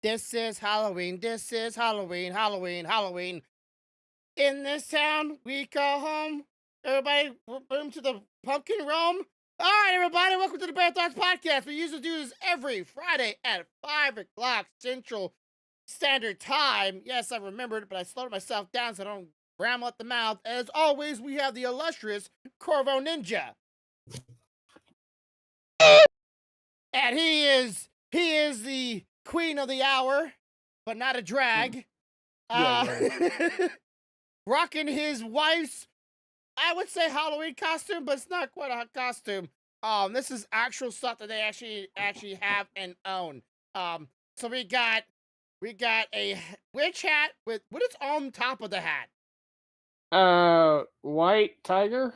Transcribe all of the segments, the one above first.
This is Halloween. This is Halloween. Halloween. Halloween. In this town we call home. Everybody, boom to the pumpkin realm. All right, everybody, welcome to the Bearthought podcast. We usually do this every Friday at 5 o'clock Central Standard Time. Yes, I remembered, but I slowed myself down so I don't ramble at the mouth. As always, we have the illustrious Corvo Ninja. And he is the queen of the hour, but not a drag. Yeah. Rocking his wife's, I would say, Halloween costume, but it's not quite a costume. This is actual stuff that they actually have and own. So we got a witch hat with what is on top of the hat? White tiger.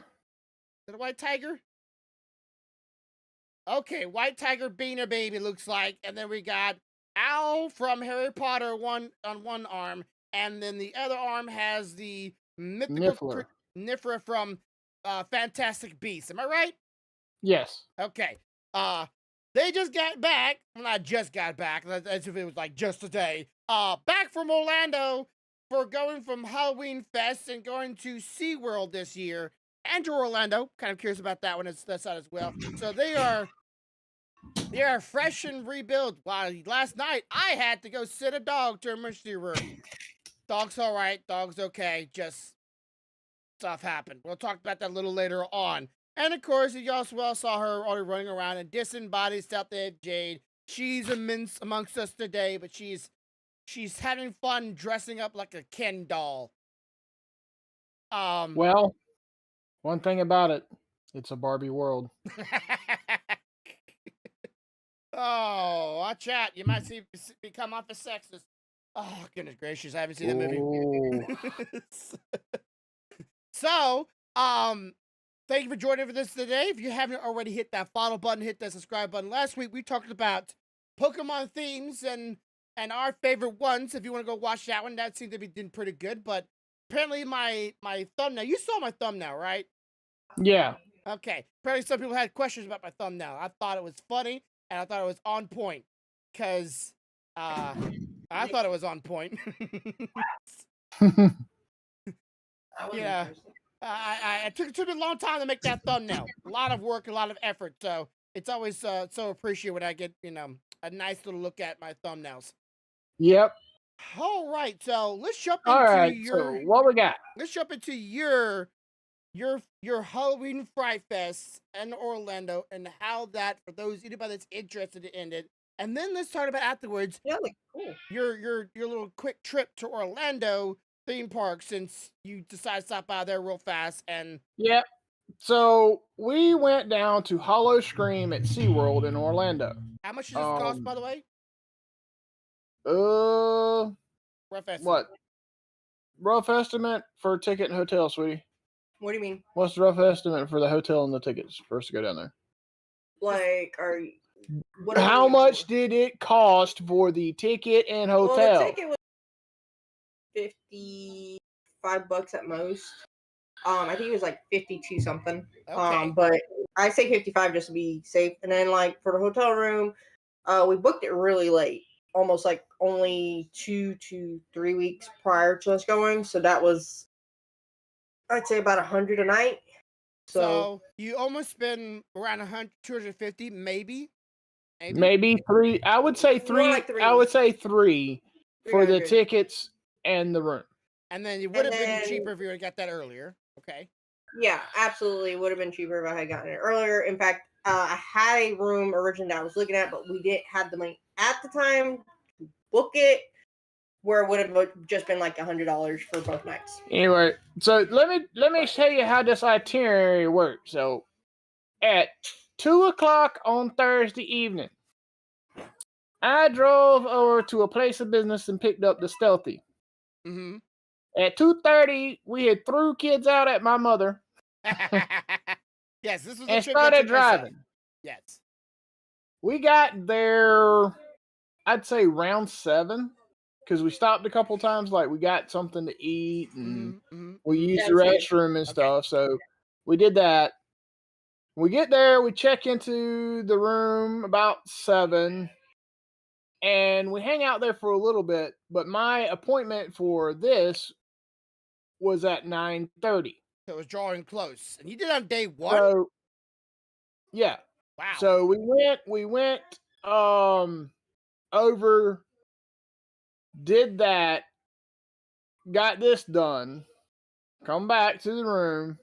Is it a white tiger? Okay, white tiger beaner baby looks like, and then we got Owl from Harry Potter on one arm, and then the other arm has the mythical Niffler. Nifra from Fantastic Beasts. Am I right? Yes. Okay. They just got back. Well, not just got back. As if it was like just today. Back from Orlando for going from Halloween Fest and going to SeaWorld this year. And to Orlando. Kind of curious about that one. That's out as well. So they are fresh and rebuilt. Wow, last night I had to go sit a dog to emergency room. Dog's all right. Dog's okay. Just stuff happened. We'll talk about that a little later on. And of course, you also saw her already running around in disembodied stealth Jade. She's amongst us today, but she's having fun dressing up like a Ken doll. Well, one thing about it, it's a Barbie world. Oh, watch out. You might become off as sexist. Oh, goodness gracious. I haven't seen that movie. So, thank you for joining for this today. If you haven't already hit that follow button, hit that subscribe button. Last week, we talked about Pokemon themes and our favorite ones. If you want to go watch that one, that seemed to be doing pretty good. But apparently my thumbnail, you saw my thumbnail, right? Yeah. Okay. Apparently some people had questions about my thumbnail. I thought it was funny, and I thought it was on point. Because I thought it was on point. Yeah. It took me a long time to make that thumbnail. A lot of work, a lot of effort. So it's always so appreciated when I get, a nice little look at my thumbnails. Yep. All right. So let's jump All into right. So what we got? Let's jump into your Halloween Fright Fest in Orlando and how that, for anybody that's interested in it. And then let's talk about afterwards. Yeah, like, cool. Your little quick trip to Orlando theme park, since you decided to stop by there real fast. And Yep. So we went down to Hollow Scream at SeaWorld in Orlando. How much does this cost, by the way? Rough estimate. What? Rough estimate for ticket and hotel, sweetie. What do you mean? What's the rough estimate for the hotel and the tickets for us to go down there? Like, how much did it cost for the ticket and hotel? Well, the ticket was $55 at most. I think it was like 52 something. Okay. But I say 55 just to be safe. And then like for the hotel room, we booked it really late, almost like only 2 to 3 weeks prior to us going. So that was, I'd say, about $100 a night. So you almost spend around 250, maybe. Maybe 3. I would say 3. Like 3. I would say 3 for the tickets and the room. And then it would have been cheaper if you would have got that earlier. Okay. Yeah, absolutely. It would have been cheaper if I had gotten it earlier. In fact, I had a room originally that I was looking at, but we didn't have the money at the time to book it, where it would have just been like $100 for both nights. Anyway, so let me show you how this itinerary works. So at 2:00 on Thursday evening, I drove over to a place of business and picked up the Stealthy. Mm-hmm. At 2:30, we had threw kids out at my mother. Yes, this was and started driving. Yes. We got there, I'd say around 7, because we stopped a couple times. Like we got something to eat and we used the restroom and stuff. So we did that. We get there, we check into the room about 7. and we hang out there for a little bit. But my appointment for this was at 9:30. So it was drawing close. And you did it on day one? So yeah. Wow. So we went over, did that, got this done, come back to the room,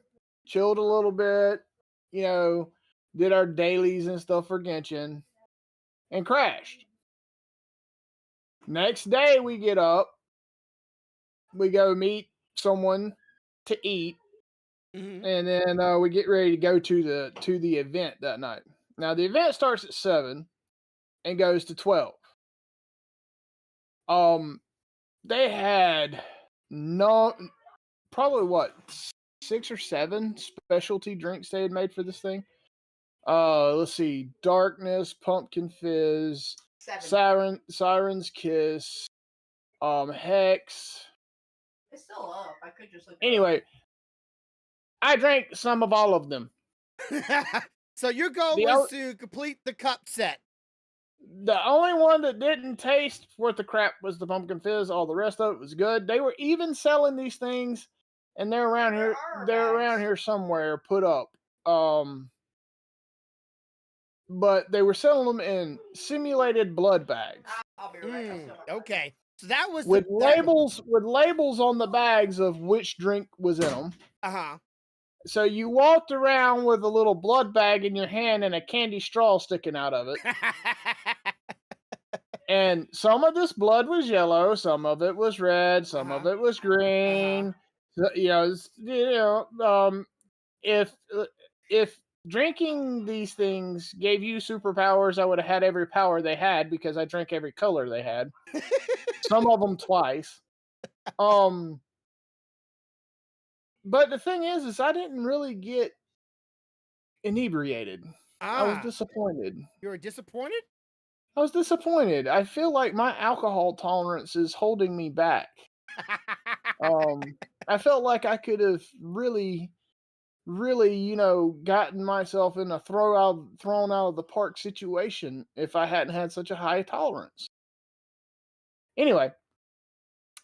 chilled a little bit, you know, did our dailies and stuff for Genshin, and crashed. Next day we get up, we go meet someone to eat, Mhm. and then we get ready to go to the event that night. Now the event starts at 7 and goes to 12. They had probably what, 6 or 7 specialty drinks they had made for this thing. Let's see, Darkness, Pumpkin Fizz, 7. Siren's Kiss, Hex. It's still up. I could just look. Anyway, I drank some of all of them. So your goal The was to complete the cup set. The only one that didn't taste worth the crap was the Pumpkin Fizz. All the rest of it was good. They were even selling these things, and they're around There here. are They're around bags. here somewhere, put up. But they were selling them in simulated blood bags I'll be right back. Okay. So that was with labels on the bags of which drink was in them. Uh-huh. So you walked around with a little blood bag in your hand and a candy straw sticking out of it. And some of this blood was yellow, some of it was red, some of it was green. If drinking these things gave you superpowers, I would have had every power they had because I drank every color they had. Some of them twice. But the thing is I didn't really get inebriated. I was disappointed. You were disappointed? I was disappointed. I feel like my alcohol tolerance is holding me back. I felt like I could have really, gotten myself in a thrown out of the park situation if I hadn't had such a high tolerance. Anyway,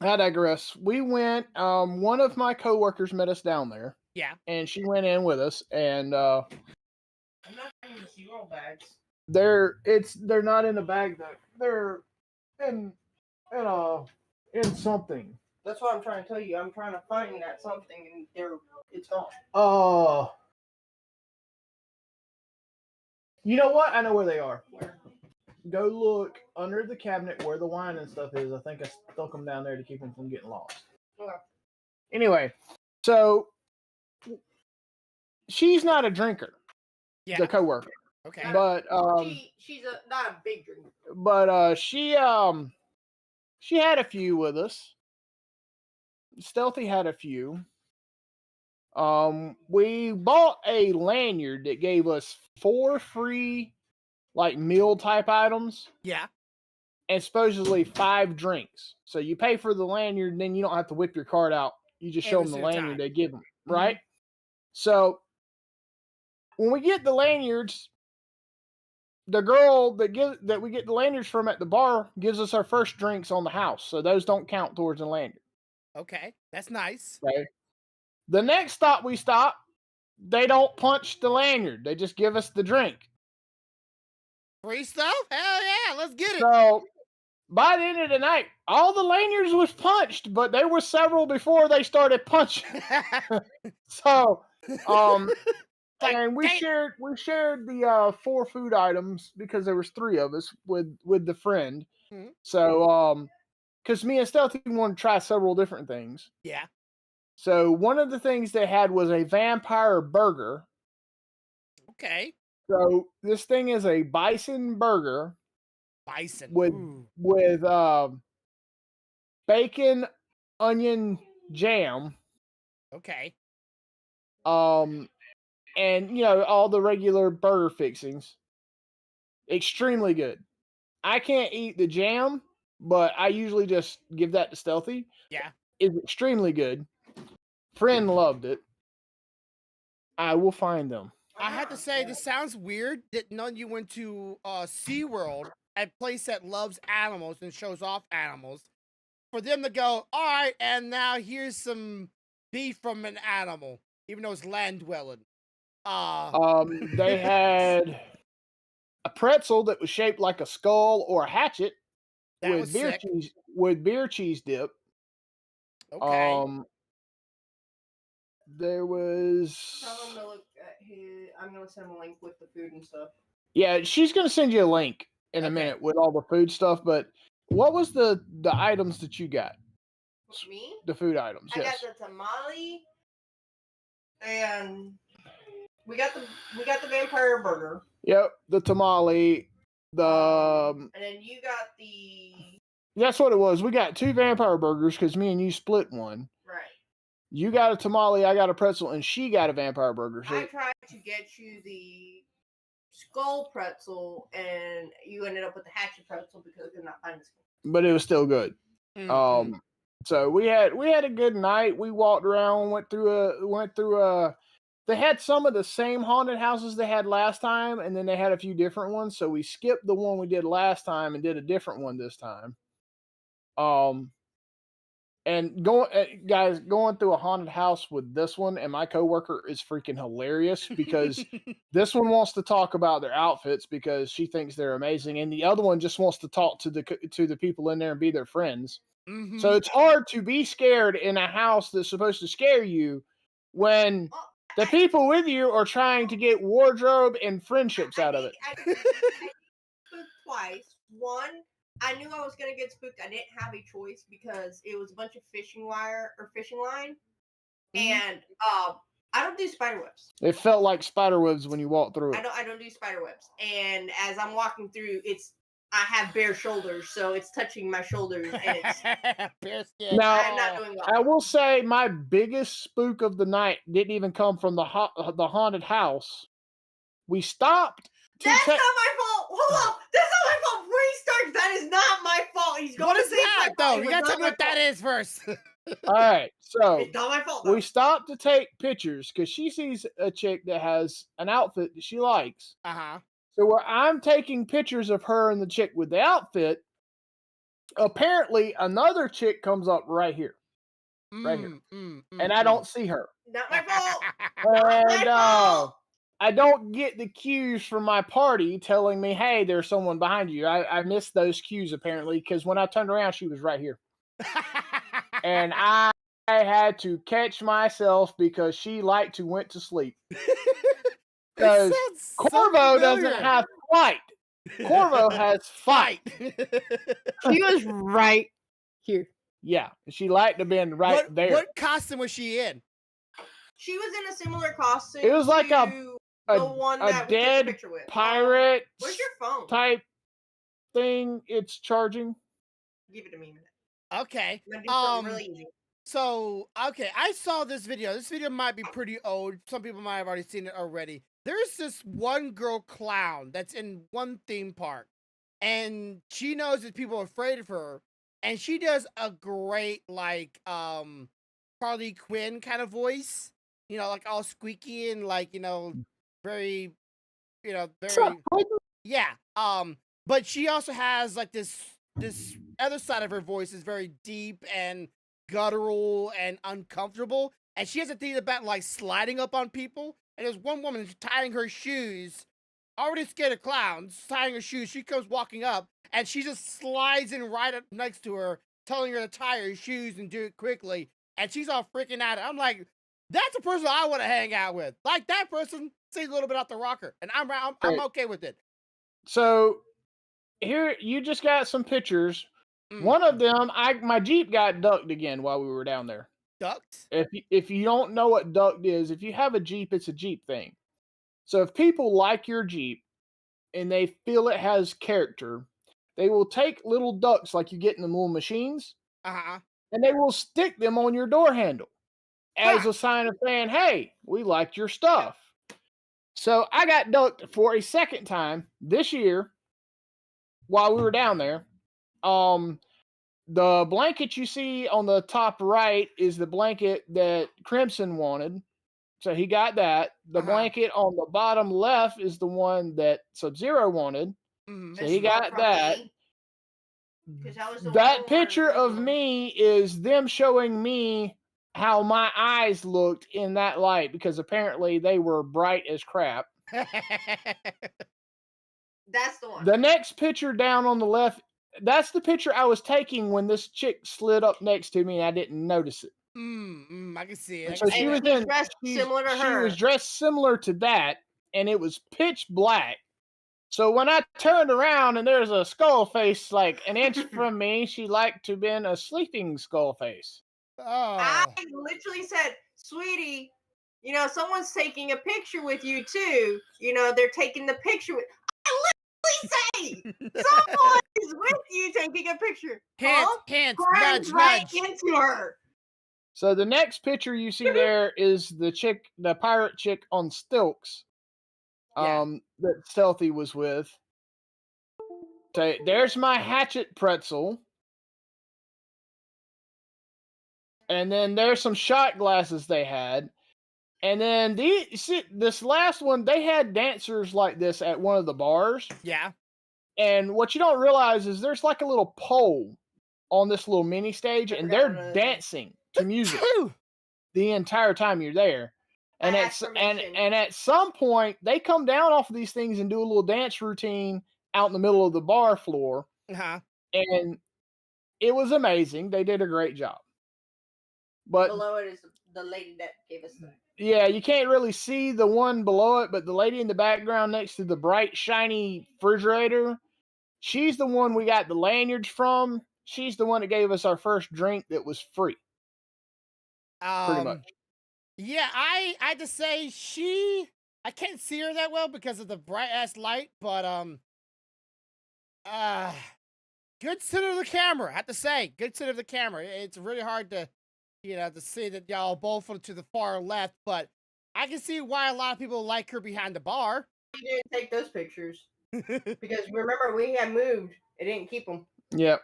I digress. We went. One of my coworkers met us down there. Yeah. And she went in with us, and I'm not bringing the zero bags. they're not in a bag though. They're in something. That's what I'm trying to tell you. I'm trying to find that something, and it's gone. You know what? I know where they are. Where? Go look under the cabinet where the wine and stuff is. I think I stuck them down there to keep them from getting lost. Okay. Anyway, so she's not a drinker. Yeah. The coworker. Okay. But she's not a big drinker. But she had a few with us. Stealthy had a few. We bought a lanyard that gave us 4 free meal type items. Yeah. And supposedly 5 drinks. So you pay for the lanyard, and then you don't have to whip your card out. You just show them the lanyard they give them, right? So when we get the lanyards, the girl that we get the lanyards from at the bar gives us our first drinks on the house. So those don't count towards the lanyard. Okay, that's nice. Okay. The next stop we stop, they don't punch the lanyard. They just give us the drink. Free stuff? Hell yeah, let's get it. So by the end of the night, all the lanyards was punched, but there were several before they started punching. So, and we shared the 4 food items because there was 3 of us with the friend. Mm-hmm. So, because me and Stealthy wanted to try several different things. Yeah. So one of the things they had was a vampire burger. Okay. So this thing is a bison burger. Bison. With bacon, onion jam. Okay. And all the regular burger fixings. Extremely good. I can't eat the jam, but I usually just give that to Stealthy. Yeah. It's extremely good. Friend loved it. I will find them. I have to say, this sounds weird that none of you went to SeaWorld a place that loves animals and shows off animals, for them to go, all right, and now here's some beef from an animal, even though it's land dwelling. They had a pretzel that was shaped like a skull or a hatchet That was sick. with beer cheese dip. Okay. There was. Tell him to look at his. I'm gonna send him a link with the food and stuff. Yeah, she's gonna send you a link in a Okay. minute with all the food stuff. But what was the items that you got? Me? The food items. I Yes. got the tamale, and we got the vampire burger. Yep, the tamale. And then you got the. That's what it was. We got 2 vampire burgers because me and you split one. Right. You got a tamale, I got a pretzel, and she got a vampire burger. So I tried to get you the skull pretzel, and you ended up with the hatchet pretzel because I could not find the skull. but it was still good. Mm-hmm. So we had a good night. We walked around, went through they had some of the same haunted houses they had last time, and then they had a few different ones. So we skipped the one we did last time and did a different one this time. And going through a haunted house with this one and my coworker is freaking hilarious because this one wants to talk about their outfits because she thinks they're amazing, and the other one just wants to talk to the people in there and be their friends. Mm-hmm. So it's hard to be scared in a house that's supposed to scare you when the people with you are trying to get wardrobe and friendships out of it. I spooked twice. One, I knew I was gonna get spooked. I didn't have a choice because it was a bunch of fishing line, and I don't do spider webs. It felt like spider webs when you walked through it. I don't do spider webs. And as I'm walking through, I have bare shoulders, so it's touching my shoulders, and it's bare skin. Now, I'm not doing well. I will say my biggest spook of the night didn't even come from the haunted house. We stopped. That's not my fault. Hold on. That's not my fault. Before he starts, that is not my fault. He's going What to is say that, my fault. though? You gotta tell me what that is first. All right, so It's not my fault, though. we stopped to take pictures because she sees a chick that has an outfit that she likes. Uh-huh. So where I'm taking pictures of her and the chick with the outfit, apparently another chick comes up right here. Right here. And I don't see her. Not my fault. And I don't get the cues from my party telling me, hey, there's someone behind you. I missed those cues apparently because when I turned around, she was right here. And I had to catch myself because she went to sleep. Because Corvo doesn't have flight. Corvo has fight. She was right here. Yeah, she liked to have been right there. What costume was she in? She was in a similar costume. It was like the one that we took dead the picture with. pirate Where's your phone? type thing. It's charging. Give it to me a minute. Okay. I'm gonna do something really easy. So, okay, I saw this video. This video might be pretty old. Some people might have already seen it already. There's this one girl clown that's in one theme park, and she knows that people are afraid of her, and she does a great, like, Harley Quinn kind of voice, you know, like all squeaky and like, you know, very, you know, very, yeah. But she also has like this other side of her voice is very deep and guttural and uncomfortable, and she has a thing about like sliding up on people. And there's one woman who's tying her shoes, already scared of clowns, tying her shoes. She comes walking up, and she just slides in right up next to her, telling her to tie her shoes and do it quickly. And she's all freaking out. I'm like, that's a person I want to hang out with. Like that person seems a little bit off the rocker, and I'm okay with it. So here you just got some pictures. One of them, my Jeep got ducked again while we were down there. Ducked? If you don't know what ducked is, if you have a Jeep, it's a Jeep thing. So if people like your Jeep and they feel it has character, they will take little ducks like you get in the little machines, and they will stick them on your door handle as a sign of saying, hey, we like your stuff. So I got ducked for a second time this year while we were down there. The blanket you see on the top right is the blanket that Crimson wanted. So he got that. The blanket on the bottom left is the one that Sub-Zero wanted. Mhm. So he got that. Because that was the one That we wanted picture of originally. me is them showing me how my eyes looked in that light because apparently they were bright as crap. That's the one. The next picture down on the left, that's the picture I was taking when this chick slid up next to me and I didn't notice it. I can see it. I So can see she And was he's in dressed similar to she was her. dressed similar to that and it was pitch black. So when I turned around and there's a skull face like an inch from me, she liked to have been a sleeping skull face. I Oh. literally said, sweetie, someone's taking a picture with you too. They're taking the picture with. I literally say, someone is with you taking a picture. Hands, Huh? hands, Grimes nudge, right nudge. into her. So the next picture you see there is the pirate chick on stilts. Yeah. That Stealthy was with. So there's my hatchet pretzel. And then there's some shot glasses they had. And then this last one, they had dancers like this at one of the bars. Yeah. And what you don't realize is there's like a little pole on this little mini stage, I and forgot they're what it is. dancing to music the entire time you're there. And I asked permission. and at some point, they come down off of these things and do a little dance routine out in the middle of the bar floor. Uh-huh. And it was amazing. They did a great job. But Below it is the lady that gave us the. yeah, you can't really see the one below it, but the lady in the background next to the bright, shiny refrigerator, she's the one we got the lanyards from. She's the one that gave us our first drink that was free. Pretty much. Yeah, I had to say I can't see her that well because of the bright ass light, but good center of the camera. I have to say, good center of the camera. It's really hard to to see that y'all both to the far left, but I can see why a lot of people like her behind the bar. We didn't take those pictures because remember we had moved. It didn't keep them. Yep.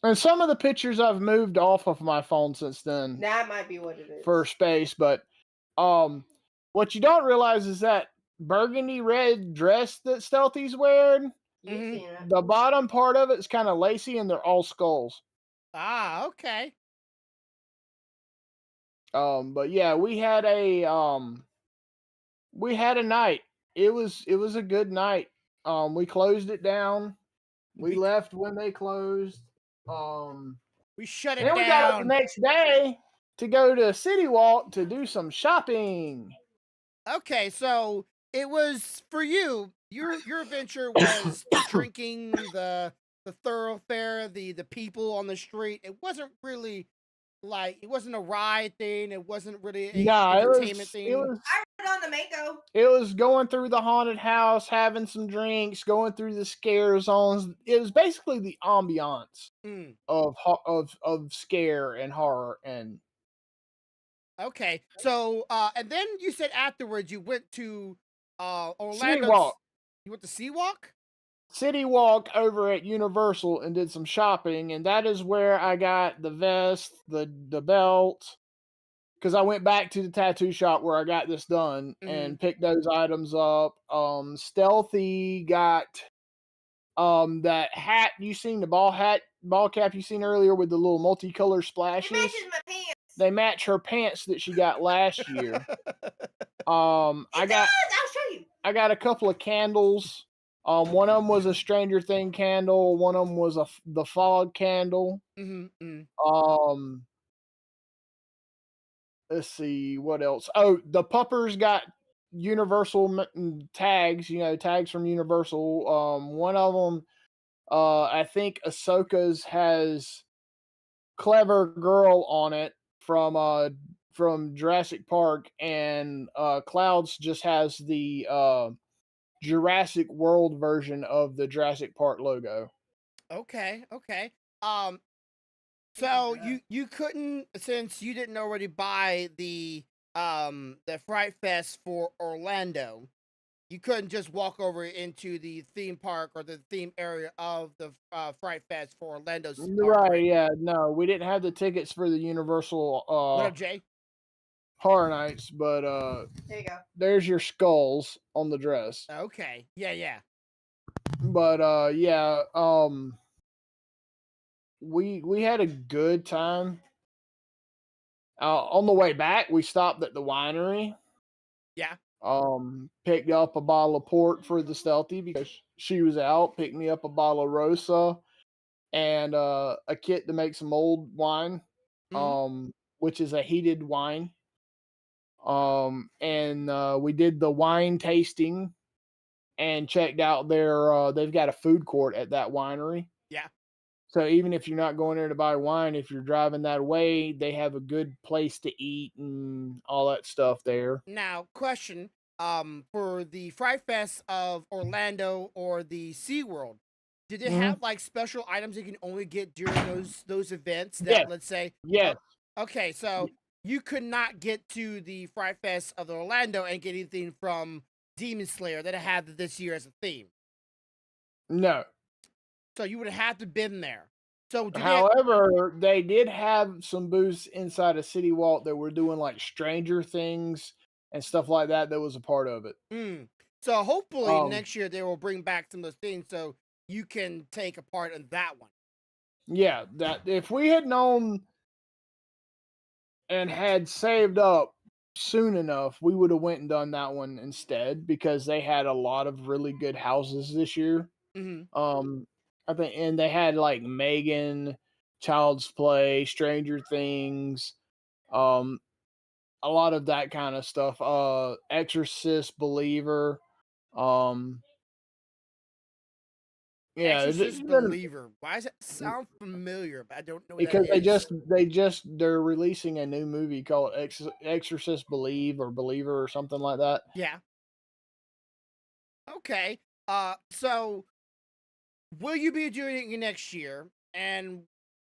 And some of the pictures I've moved off of my phone since then That might be what it is. for space, but what you don't realize is that burgundy red dress that Stealthy's wearing, You've seen it. the bottom part of it is kind of lacy and they're all skulls. Ah, okay. But yeah, we had a night. It was a good night. We closed it down. We left when they closed. We shut it Then we got up the down. next day to go to City Walk to do some shopping. Okay, so it was for you. Your adventure was drinking the thoroughfare, the people on the street. It wasn't really like it wasn't a ride thing. It wasn't really a entertainment thing. I rode on the Mako. It was going through the haunted house, having some drinks, going through the scare zones. It was basically the ambiance of scare and horror and. Okay, so and then you said afterwards you went to Orlando. City Walk. You went to Sea Walk? City Walk over at Universal and did some shopping, and that is where I got the vest, the belt, because I went back to the tattoo shop where I got this done and picked those items up. Stealthy got that hat you seen, the ball cap you seen earlier with the little multicolor splashes. It matches my pants. They match her pants that she got last year. I'll show you. I got a couple of candles. One of them was a Stranger Thing candle. One of them was the fog candle. Let's see what else. Oh, the puppers got Universal tags. Tags from Universal. One of them, I think Ahsoka's has "Clever Girl" on it from Jurassic Park, and Clouds just has the Jurassic World version of the Jurassic Park logo. Okay. So you couldn't, since you didn't already buy the Fright Fest for Orlando, you couldn't just walk over into the theme park or the theme area of the Fright Fest for Orlando's park, Right, yeah, no, we didn't have the tickets for the Universal What up, Jay? Horror Nights, but There you go. there's your skulls on the dress. Okay. Yeah. But yeah, we had a good time. On the way back, we stopped at the winery. Yeah. Picked up a bottle of port for the Stealthy because she was out. Picked me up a bottle of Rosa and a kit to make some old wine, Hmm. which is a heated wine. And we did the wine tasting and checked out their. They've got a food court at that winery. Yeah. So even if you're not going there to buy wine, if you're driving that way, they have a good place to eat and all that stuff there. Now, question. For the Fright Fest of Orlando or the SeaWorld, did they Hmm. have like special items you can only get during those events that, Yes, let's say, yes. okay, so you could not get to the Fright Fest of Orlando and get anything from Demon Slayer that it had this year as a theme. No. So you would have to been there. So do they? However, they did have some booths inside of City Walk that were doing like Stranger Things and stuff like that. That was a part of it. So hopefully Um, next year they will bring back some of those things so you can take a part in that one. yeah, that if we had known and had saved up soon enough, we would have went and done that one instead because they had a lot of really good houses this year. Hmm. Um, I think, and they had like Megan, Child's Play, Stranger Things, um, a lot of that kind of stuff. Exorcist, Believer, um, yeah, Exorcist Believer. Why does that sound familiar? But I don't know what that because is. they're releasing a new movie called Exorcist Believe or Believer or something like that. Yeah. Okay. So will you be doing it next year? And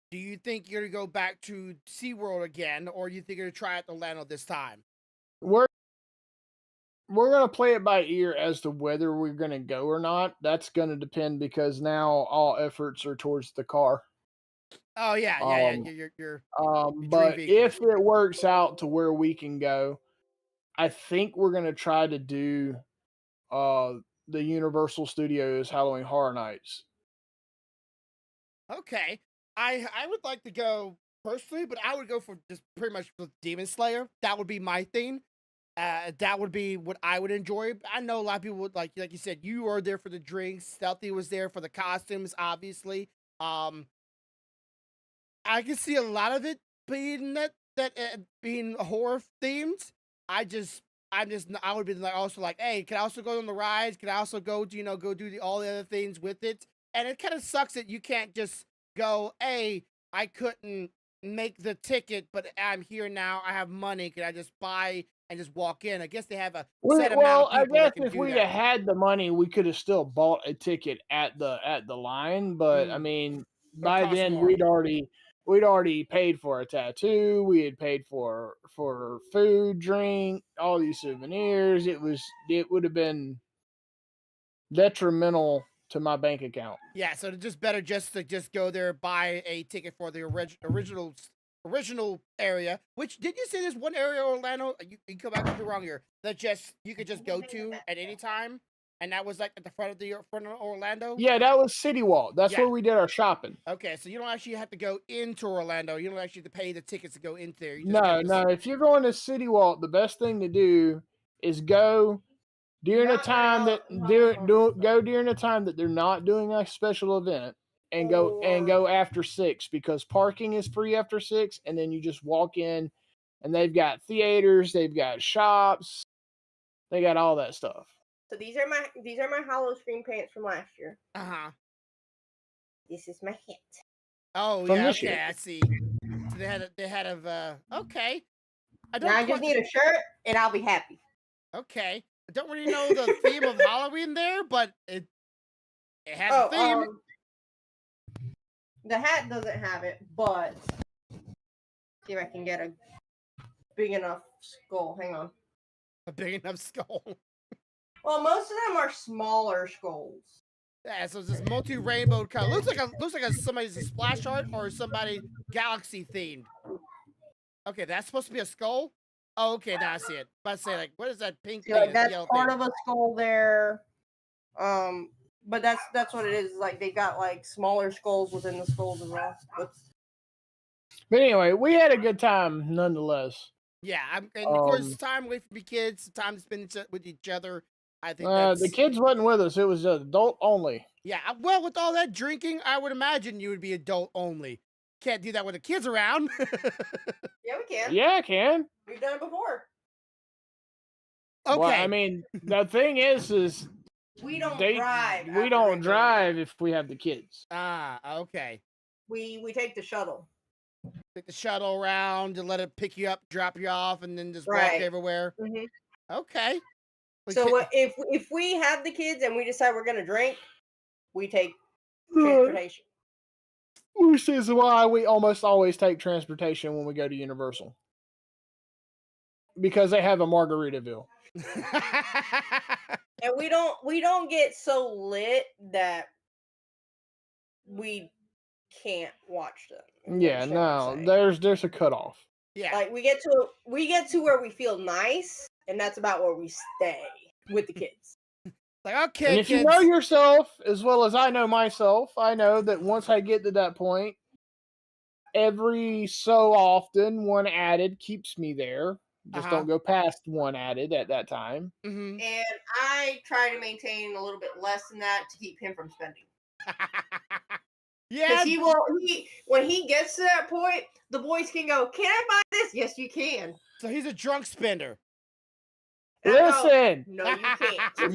do you think you're gonna go back to SeaWorld again, or do you think you're gonna try at Orlando this time? We're we're gonna play it by ear as to whether we're gonna go or not. That's gonna depend because now all efforts are towards the car. Oh yeah, yeah, yeah. Um, Your dream but vehicle. if it works out to where we can go, I think we're gonna try to do uh the Universal Studios Halloween Horror Nights. Okay. I would like to go personally, but I would go for just pretty much for Demon Slayer. That would be my thing. That would be what I would enjoy. I know a lot of people would like you said, you were there for the drinks. Stealthy was there for the costumes, obviously. Um, I can see a lot of it being being horror themed. I just I would be like also like, hey, can I also go on the rides? Can I also go to go do all the other things with it? And it kind of sucks that you can't just go, hey, I couldn't make the ticket, but I'm here now. I have money. Can I just buy and just walk in? I guess they have a set amount Well, of I people guess that can if do we'd have that. had the money, we could have still bought a ticket at the line. But I Mm, mean, but it by costs then more. we'd already paid for a tattoo. We had paid for food, drink, all these souvenirs. It would have been detrimental to my bank account. Yeah, so it's just better just to just go there, buy a ticket for the original area. Which did you say there's one area in Orlando? You come back to the wrong here. That just you could just go to at any time, and that was like at the front of Orlando. Yeah, that was City Walk. That's Yeah. where we did our shopping. Okay, so you don't actually have to go into Orlando. You don't actually have to pay the tickets to go into there. You just kind No, of just no. If you're going to City Walk, the best thing to do is go during a Not during time that Halloween Horror Nights, go during a time that they're not doing a special event and or go after 6 because parking is free after 6 and then you just walk in and they've got theaters, they've got shops, they got all that stuff. so these are my Hollow Scream pants from last year. uh-huh. This is my hat. Oh From yeah, this year. okay, I see. So they had okay. I Now don't I just quite need a shirt and I'll be happy. okay. I don't really know the theme of Halloween there, but it has a Oh, theme. the hat doesn't have it, but see if I can get a big enough skull. Hang on. A big enough skull. Well, most of them are smaller skulls. Yeah, so it's this multi-rainbow color. Looks like somebody's splash art or somebody galaxy themed. Okay, that's supposed to be a skull. Oh, okay, now I see it. But I say like, what is that pink See, thing? like It's a that's yellow part thing. of a skull there. But that's what it is. Like they got like smaller skulls within the skulls as well. But anyway, we had a good time nonetheless. Yeah, and of course, time away from your kids, time to spend with each other. I think the kids wasn't with us. It was adult only. Yeah, well, with all that drinking, I would imagine you would be adult only. Can't do that with the kids around. Yeah, we can. Yeah, I can. We've done it before. Okay. Well, I mean, the thing is we don't drive. We don't drive if we have the kids. Ah, okay. We take the shuttle. Take the shuttle around and let it pick you up, drop you off, and then just walk Right. everywhere. Mhm. Okay. So if we have the kids and we decide we're gonna drink, we take transportation. Which is why we almost always take transportation when we go to Universal. Because they have a Margaritaville. And we don't get so lit that we can't watch them. Yeah, no, there's a cutoff. Yeah. Like we get to where we feel nice, and that's about where we stay with the kids. Like, okay, and if kids. you know yourself as well as I know myself, I know that once I get to that point, every so often one added keeps me there. Just don't go past one added at that time. Mm-hmm. And I try to maintain a little bit less than that to keep him from spending. Yeah. Because when he gets to that point, the boys can go, "Can I buy this?" Yes, you can. So he's a drunk spender. Listen. No, you can't.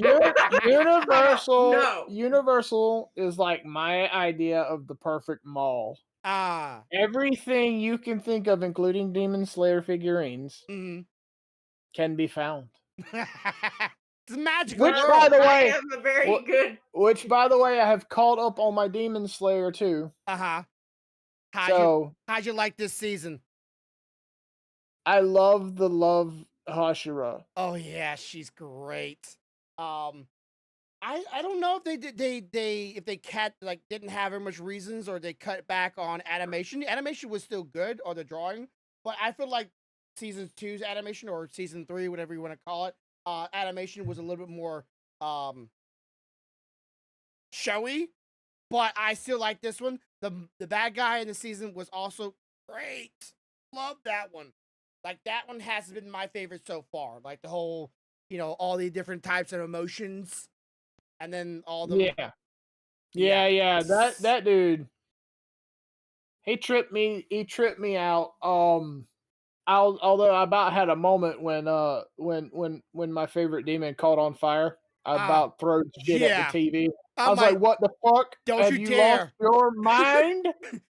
Universal. No. Universal is like my idea of the perfect mall. Ah. Everything you can think of, including Demon Slayer figurines, can be found. It's a magical Which, world. by the way, I have a very good. Which, by the way, I have caught up on my Demon Slayer too. How'd you like this season? I love the Love Hashira. Oh yeah, she's great. I don't know if they didn't have very much reasons or they cut back on animation. The animation was still good or the drawing, but I feel like season 2's animation or season 3, whatever you want to call it, animation was a little bit more showy. But I still like this one. The bad guy in the season was also great. Love that one. Like that one has been my favorite so far. Like the whole, all the different types of emotions. And then all the Yeah. That dude. He tripped me out. Although I about had a moment when my favorite demon caught on fire. I about threw shit at the TV. I was like, "What the fuck? Don't you dare. Lost your mind?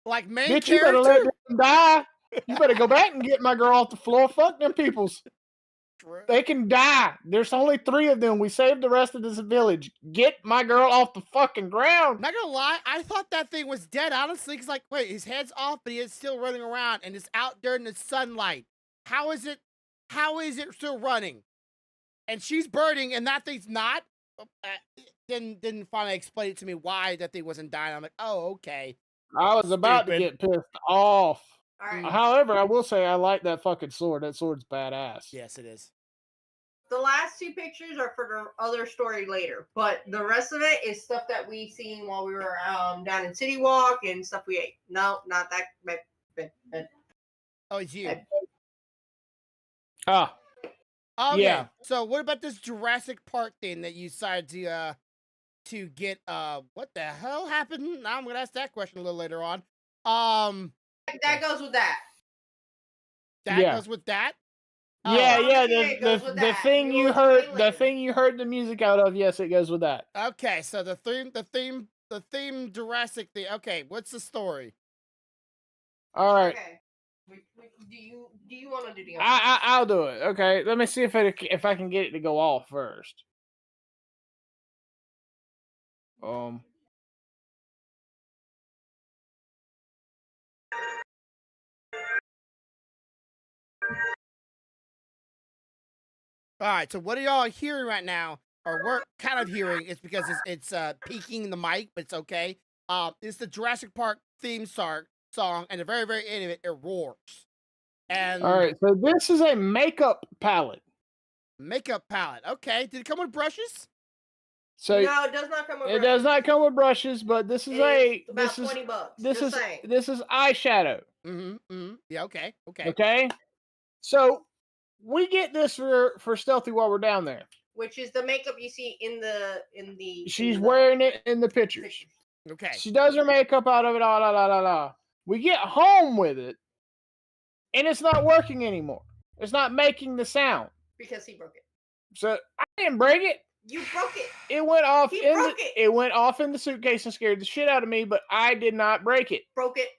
Like main Bitch, character? you better let them die. You better go back and get my girl off the floor. Fuck them peoples. True. They can die. There's only 3 of them. We saved the rest of this village. Get my girl off the fucking ground." Not gonna lie, I thought that thing was dead, honestly. Cause like, wait, his head's off, but he is still running around and it's out there in the sunlight. How is it still running? And she's burning and that thing's not? Then finally explain it to me why that thing wasn't dying. I'm like, oh, okay. I was about to get pissed off. All right. However, I will say I like that fucking sword. That sword's badass. Yes, it is. The last 2 pictures are for the other story later, but the rest of it is stuff that we seen while we were down in City Walk and stuff we ate. No, not that. Oh, it's you. Ah. Okay. Yeah. So what about this Jurassic Park thing that you decided to get? What the hell happened? Now I'm gonna ask that question a little later on. That goes with that. That goes with that. Yeah. The thing you heard the music out of. Yes, it goes with that. Okay, so the theme Jurassic thing. Okay, what's the story? All right. Okay. Do you want to do the? I'll do it. Okay, let me see if I can get it to go off first. All right, so what are y'all hearing right now, or we're kind of hearing? It's because it's peaking the mic, but it's okay. It's the Jurassic Park theme song, and the very very end of it, it roars. And all right, so this is a makeup palette. Makeup palette. Okay, did it come with brushes? So no, it does not come with it brushes. does not come with brushes, but this is It's about this is $20. this Just is saying. this is eyeshadow. Yeah, okay. Okay. So we get this for Stealthy while we're down there. Which is the makeup you see in the She's in the wearing it in the pictures. pictures. Okay. She does her makeup out of it. La la la la la. We get home with it, and it's not working anymore. It's not making the sound. Because he broke it. So I didn't break it. You broke it. It went off He in broke the, it. it went off in the suitcase and scared the shit out of me, but I did not break it. Broke it.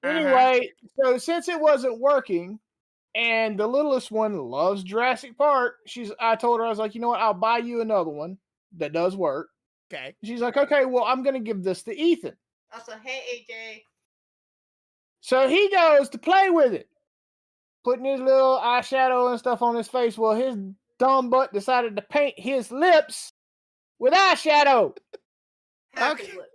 Anyway, so since it wasn't working, and the littlest one loves Jurassic Park, I told her, I was like, you know what, I'll buy you another one that does work. Okay. She's like, okay, well, I'm gonna give this to Ethan. I said, hey AJ. So he goes to play with it, putting his little eyeshadow and stuff on his face. Well, his dumb butt decided to paint his lips with eyeshadow. Half Okay. his lip.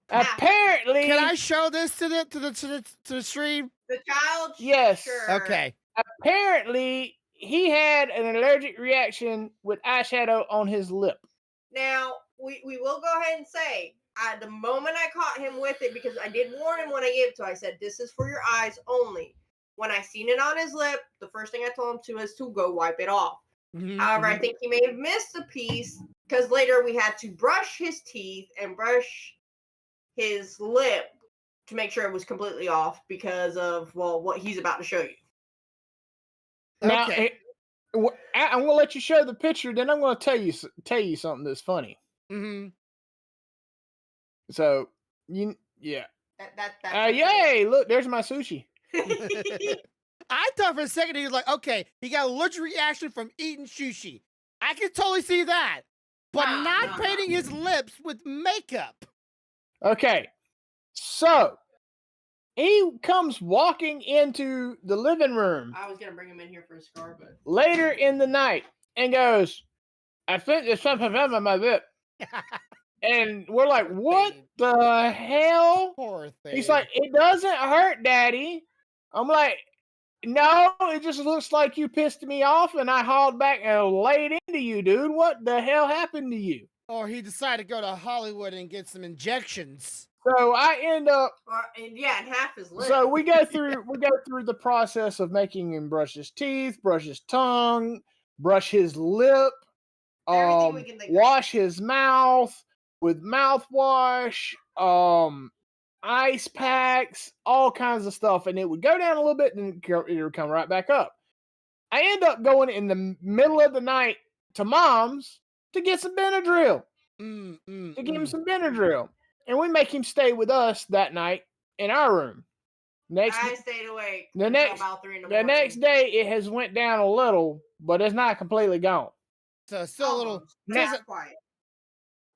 Apparently, Can I show this to the stream? The child? Yes. Sure. Okay. apparently he had an allergic reaction with eyeshadow on his lip. Now, we will go ahead and say, the moment I caught him with it, because I did warn him when I gave it to him, I said, this is for your eyes only. When I seen it on his lip, the first thing I told him to is to go wipe it off. However, I think he may have missed a piece, because later we had to brush his teeth and brush his lip to make sure it was completely off because of, well, what he's about to show you. Now, Okay. I'm gonna let you show the picture, then I'm gonna tell you something that's funny. So yeah. Yay! Look, there's my sushi. I thought for a second he was like, okay, he got allergic reaction from eating sushi. I can totally see that, but not painting his lips with makeup. Okay, so he comes walking into the living room. I was gonna bring him in here for a scar, but later in the night and goes, I think there's something on my lip. And we're like, what the hell? Poor thing. He's like, it doesn't hurt, Daddy. I'm like, no, it just looks like you pissed me off and I hauled back and laid into you, dude. What the hell happened to you? Or he decided to go to Hollywood and get some injections. So I end up, and half his lip. so we go through the process of making him brush his teeth, brush his tongue, brush his lip, wash his mouth with mouthwash, ice packs, all kinds of stuff, and it would go down a little bit and it would come right back up. I end up going in the middle of the night to Mom's to get some Benadryl. To give him some Benadryl. And we make him stay with us that night in our room. I stayed awake about 3 in the morning. The next day, it has went down a little, but it's not completely gone. So it's still a little quiet.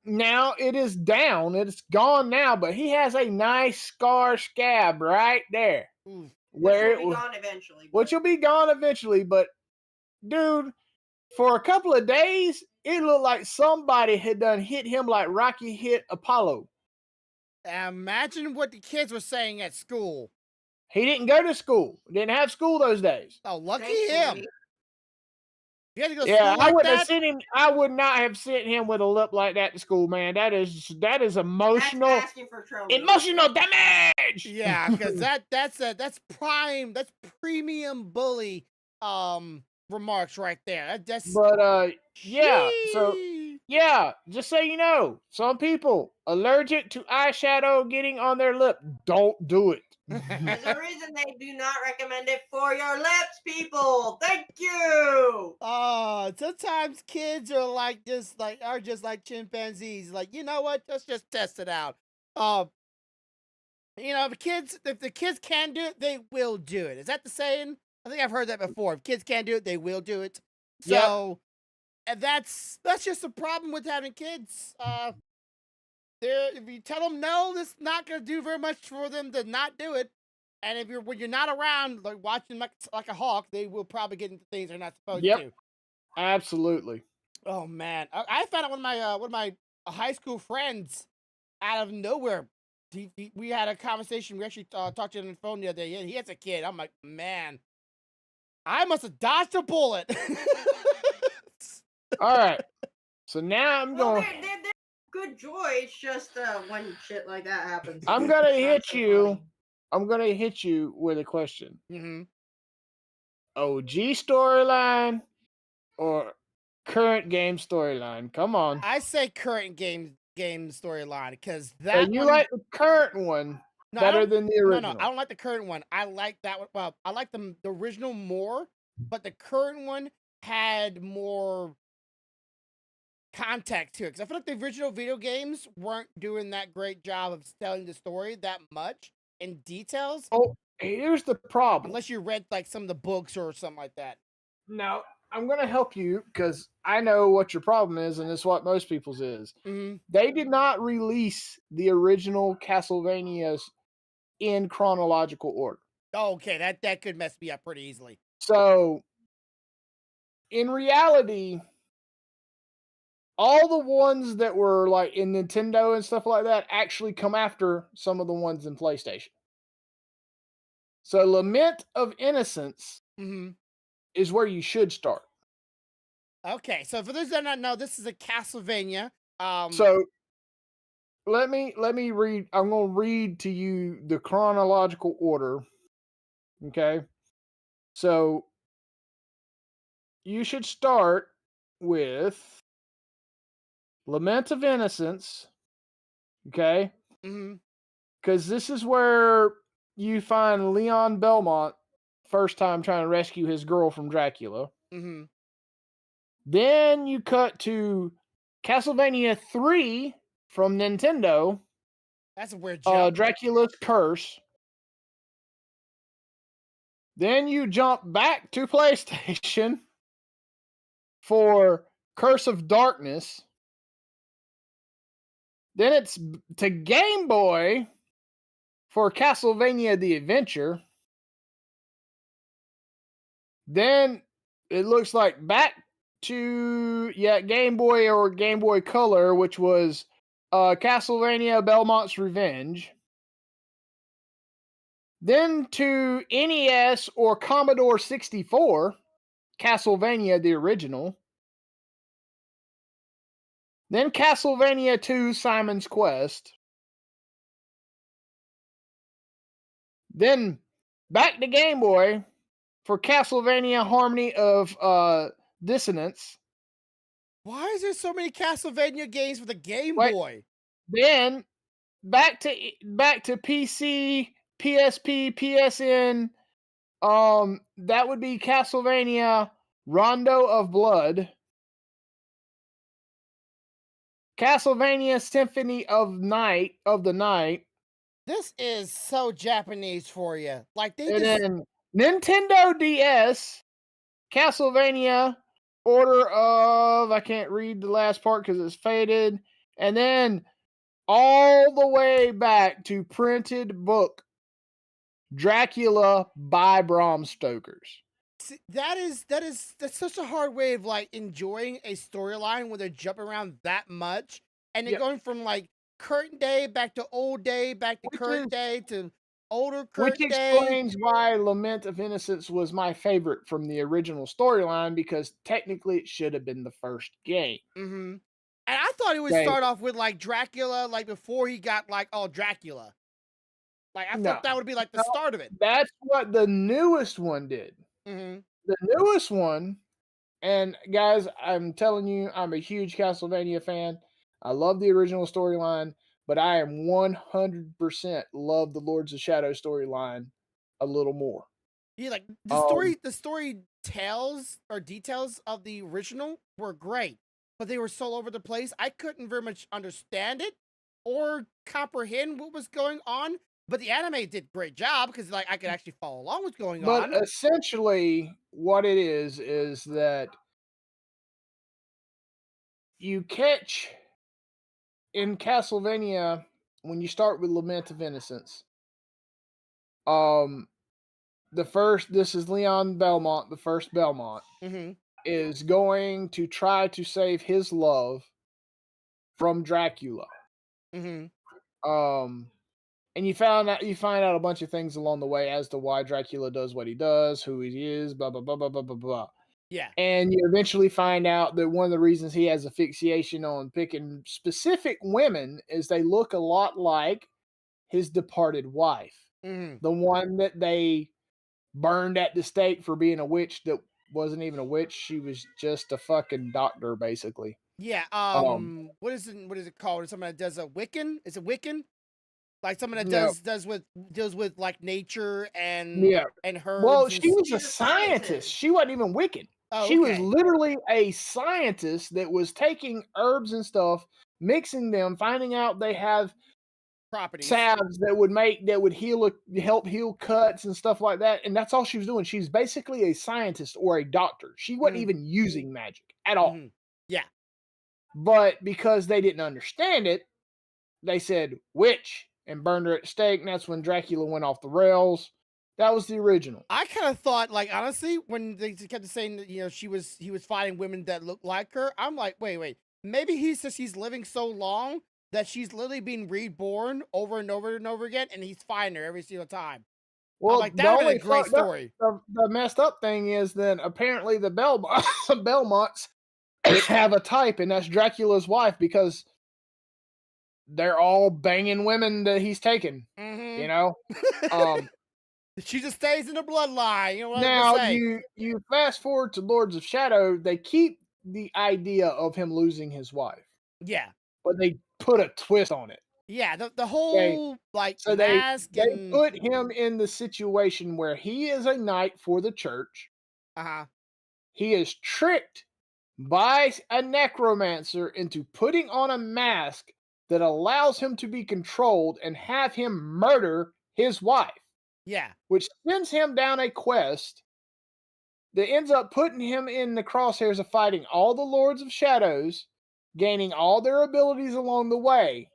Now it is down. It's gone now, but he has a nice scar scab right there. Which will be gone eventually. Which will be gone eventually, but dude, for a couple of days, it looked like somebody had done hit him like Rocky hit Apollo. Imagine what the kids were saying at school. He didn't go to school. Didn't have school those days. Oh, lucky him. You had to go to Yeah, school like I would that? have sent him. I would not have sent him with a lip like that to school, man. That is emotional. That's asking for trouble. Emotional damage. Yeah, because that's premium bully remarks right there. Yeah. So yeah, just so you know, some people allergic to eyeshadow getting on their lip. Don't do it. There's a reason they do not recommend it for your lips, people. Thank you. Sometimes kids are just like chimpanzees. Like, you know what? Let's just test it out. If the kids can do it, they will do it. Is that the saying? I think I've heard that before. If kids can't do it, they will do it. So, and that's just the problem with having kids. If you tell them no, it's not going to do very much for them to not do it. And when you're not around, like watching like a hawk, they will probably get into things they're not supposed to. Absolutely. Oh man, I found out one of my high school friends out of nowhere. We had a conversation. We actually talked to him on the phone the other day. He has a kid. I'm like, man, I must have dodged a bullet. All right. So now I'm going. There's good joy. It's just when shit like that happens. I'm gonna it's not hit so you. funny. I'm gonna hit you with a question. Mm-hmm. OG storyline or current game storyline? Come on. I say current game storyline because So that you one. like the current one No, I better don't. than the No, original? I don't like the current one. I like that one. Well, I like the original more, but the current one had more context to it. Because I feel like the original video games weren't doing that great job of telling the story that much in details, Oh, here's the problem. unless you read like some of the books or something like that. Now, I'm going to help you because I know what your problem is, and it's what most people's is. Mm-hmm. They did not release the original Castlevanias in chronological order. Oh, okay, that could mess me up pretty easily. So, in reality, all the ones that were like in Nintendo and stuff like that actually come after some of the ones in PlayStation. So, Lament of Innocence Mm-hmm. is where you should start. Okay, so for those that don't know, this is a Castlevania. So, let me read. I'm going to read to you the chronological order. Okay. So you should start with Lament of Innocence. Okay. Mm-hmm. Because this is where you find Leon Belmont first time trying to rescue his girl from Dracula. Mm-hmm. Then you cut to Castlevania 3 from Nintendo, That's a weird jump. Dracula's Curse. Then you jump back to PlayStation for Curse of Darkness. Then it's to Game Boy for Castlevania The Adventure. Then it looks like back to Game Boy or Game Boy Color, which was Castlevania Belmont's Revenge. Then to NES or Commodore 64, Castlevania the original. Then Castlevania 2, Simon's Quest. Then back to Game Boy for Castlevania Harmony of Dissonance. Why is there so many Castlevania games for the Game Wait, Boy? then back to PC, PSP, PSN. That would be Castlevania Rondo of Blood. Castlevania Symphony of the Night. This is so Japanese for you. Like they And just then Nintendo DS, Castlevania, Order of, I can't read the last part because it's faded. And then all the way back to printed book, Dracula by Bram Stoker's. that's such a hard way of like enjoying a storyline when they're jumping around that much and then Yep. going from like current day back to old day back to Which current is day to older Which current day. explains why Lament of Innocence was my favorite from the original storyline because technically it should have been the first game. Mm-hmm. And I thought it would Okay, start off with like Dracula, like before he got like all Dracula. Like I no, thought that would be like the no, start of it. that's what the newest one did. Mm-hmm. The newest one, and guys, I'm telling you, I'm a huge Castlevania fan. I love the original storyline, but I am 100% love the Lords of Shadow storyline a little more. Yeah, like Um, the story tells or details of the original were great, but they were so over the place. I couldn't very much understand it or comprehend what was going on. But the anime did a great job because like I could actually follow along what's going but on. essentially, what it is that you catch in Castlevania when you start with Lament of Innocence. Um, this is Leon Belmont, the first Belmont, Mm-hmm. is going to try to save his love from Dracula. Mm-hmm. And you find out a bunch of things along the way as to why Dracula does what he does, who he is, blah blah blah blah blah blah blah. Yeah. And you eventually find out that one of the reasons he has a fixation on picking specific women is they look a lot like his departed wife, Mhm. the one that they burned at the stake for being a witch that wasn't even a witch. She was just a fucking doctor, basically. Yeah. Um, What is it called? Is someone that does a Wiccan? Is it Wiccan? Like someone that no, deals with like nature yeah. and Well, herbs and she was a She's a scientist. scientist. She wasn't even Wiccan. oh, She was okay. literally a scientist that was taking herbs and stuff, mixing them, finding out they have Properties. salves that would help heal cuts and stuff like that. And that's all she was doing. She's basically a scientist or a doctor. She wasn't Mm, even using magic at all. mhm. Yeah. But because they didn't understand it, they said witch and burned her at the stake. And that's when Dracula went off the rails. That was the original. I kind of thought, like, honestly, when they kept saying that, he was fighting women that look like her, I'm like, wait, maybe he's living so long that she's literally being reborn over and over and over again, and he's fighting her every single time. I'm Well, like, the that would have been only a great fucked up, story. the messed up thing is then apparently the Belmonts have a type, and that's Dracula's wife because they're all banging women that he's taken. You Hmm. know, um, She just stays in the bloodline. You know what I was gonna now say? you fast forward to Lords of Shadow, they keep the idea of him losing his wife, Yeah, but they put a twist on it. yeah. The Okay, whole like so mask they and put him in the situation where he is a knight for the church. uh-huh. He is tricked by a necromancer into putting on a mask that allows him to be controlled and have him murder his wife, Yeah, which sends him down a quest that ends up putting him in the crosshairs of fighting all the Lords of Shadows, gaining all their abilities along the way.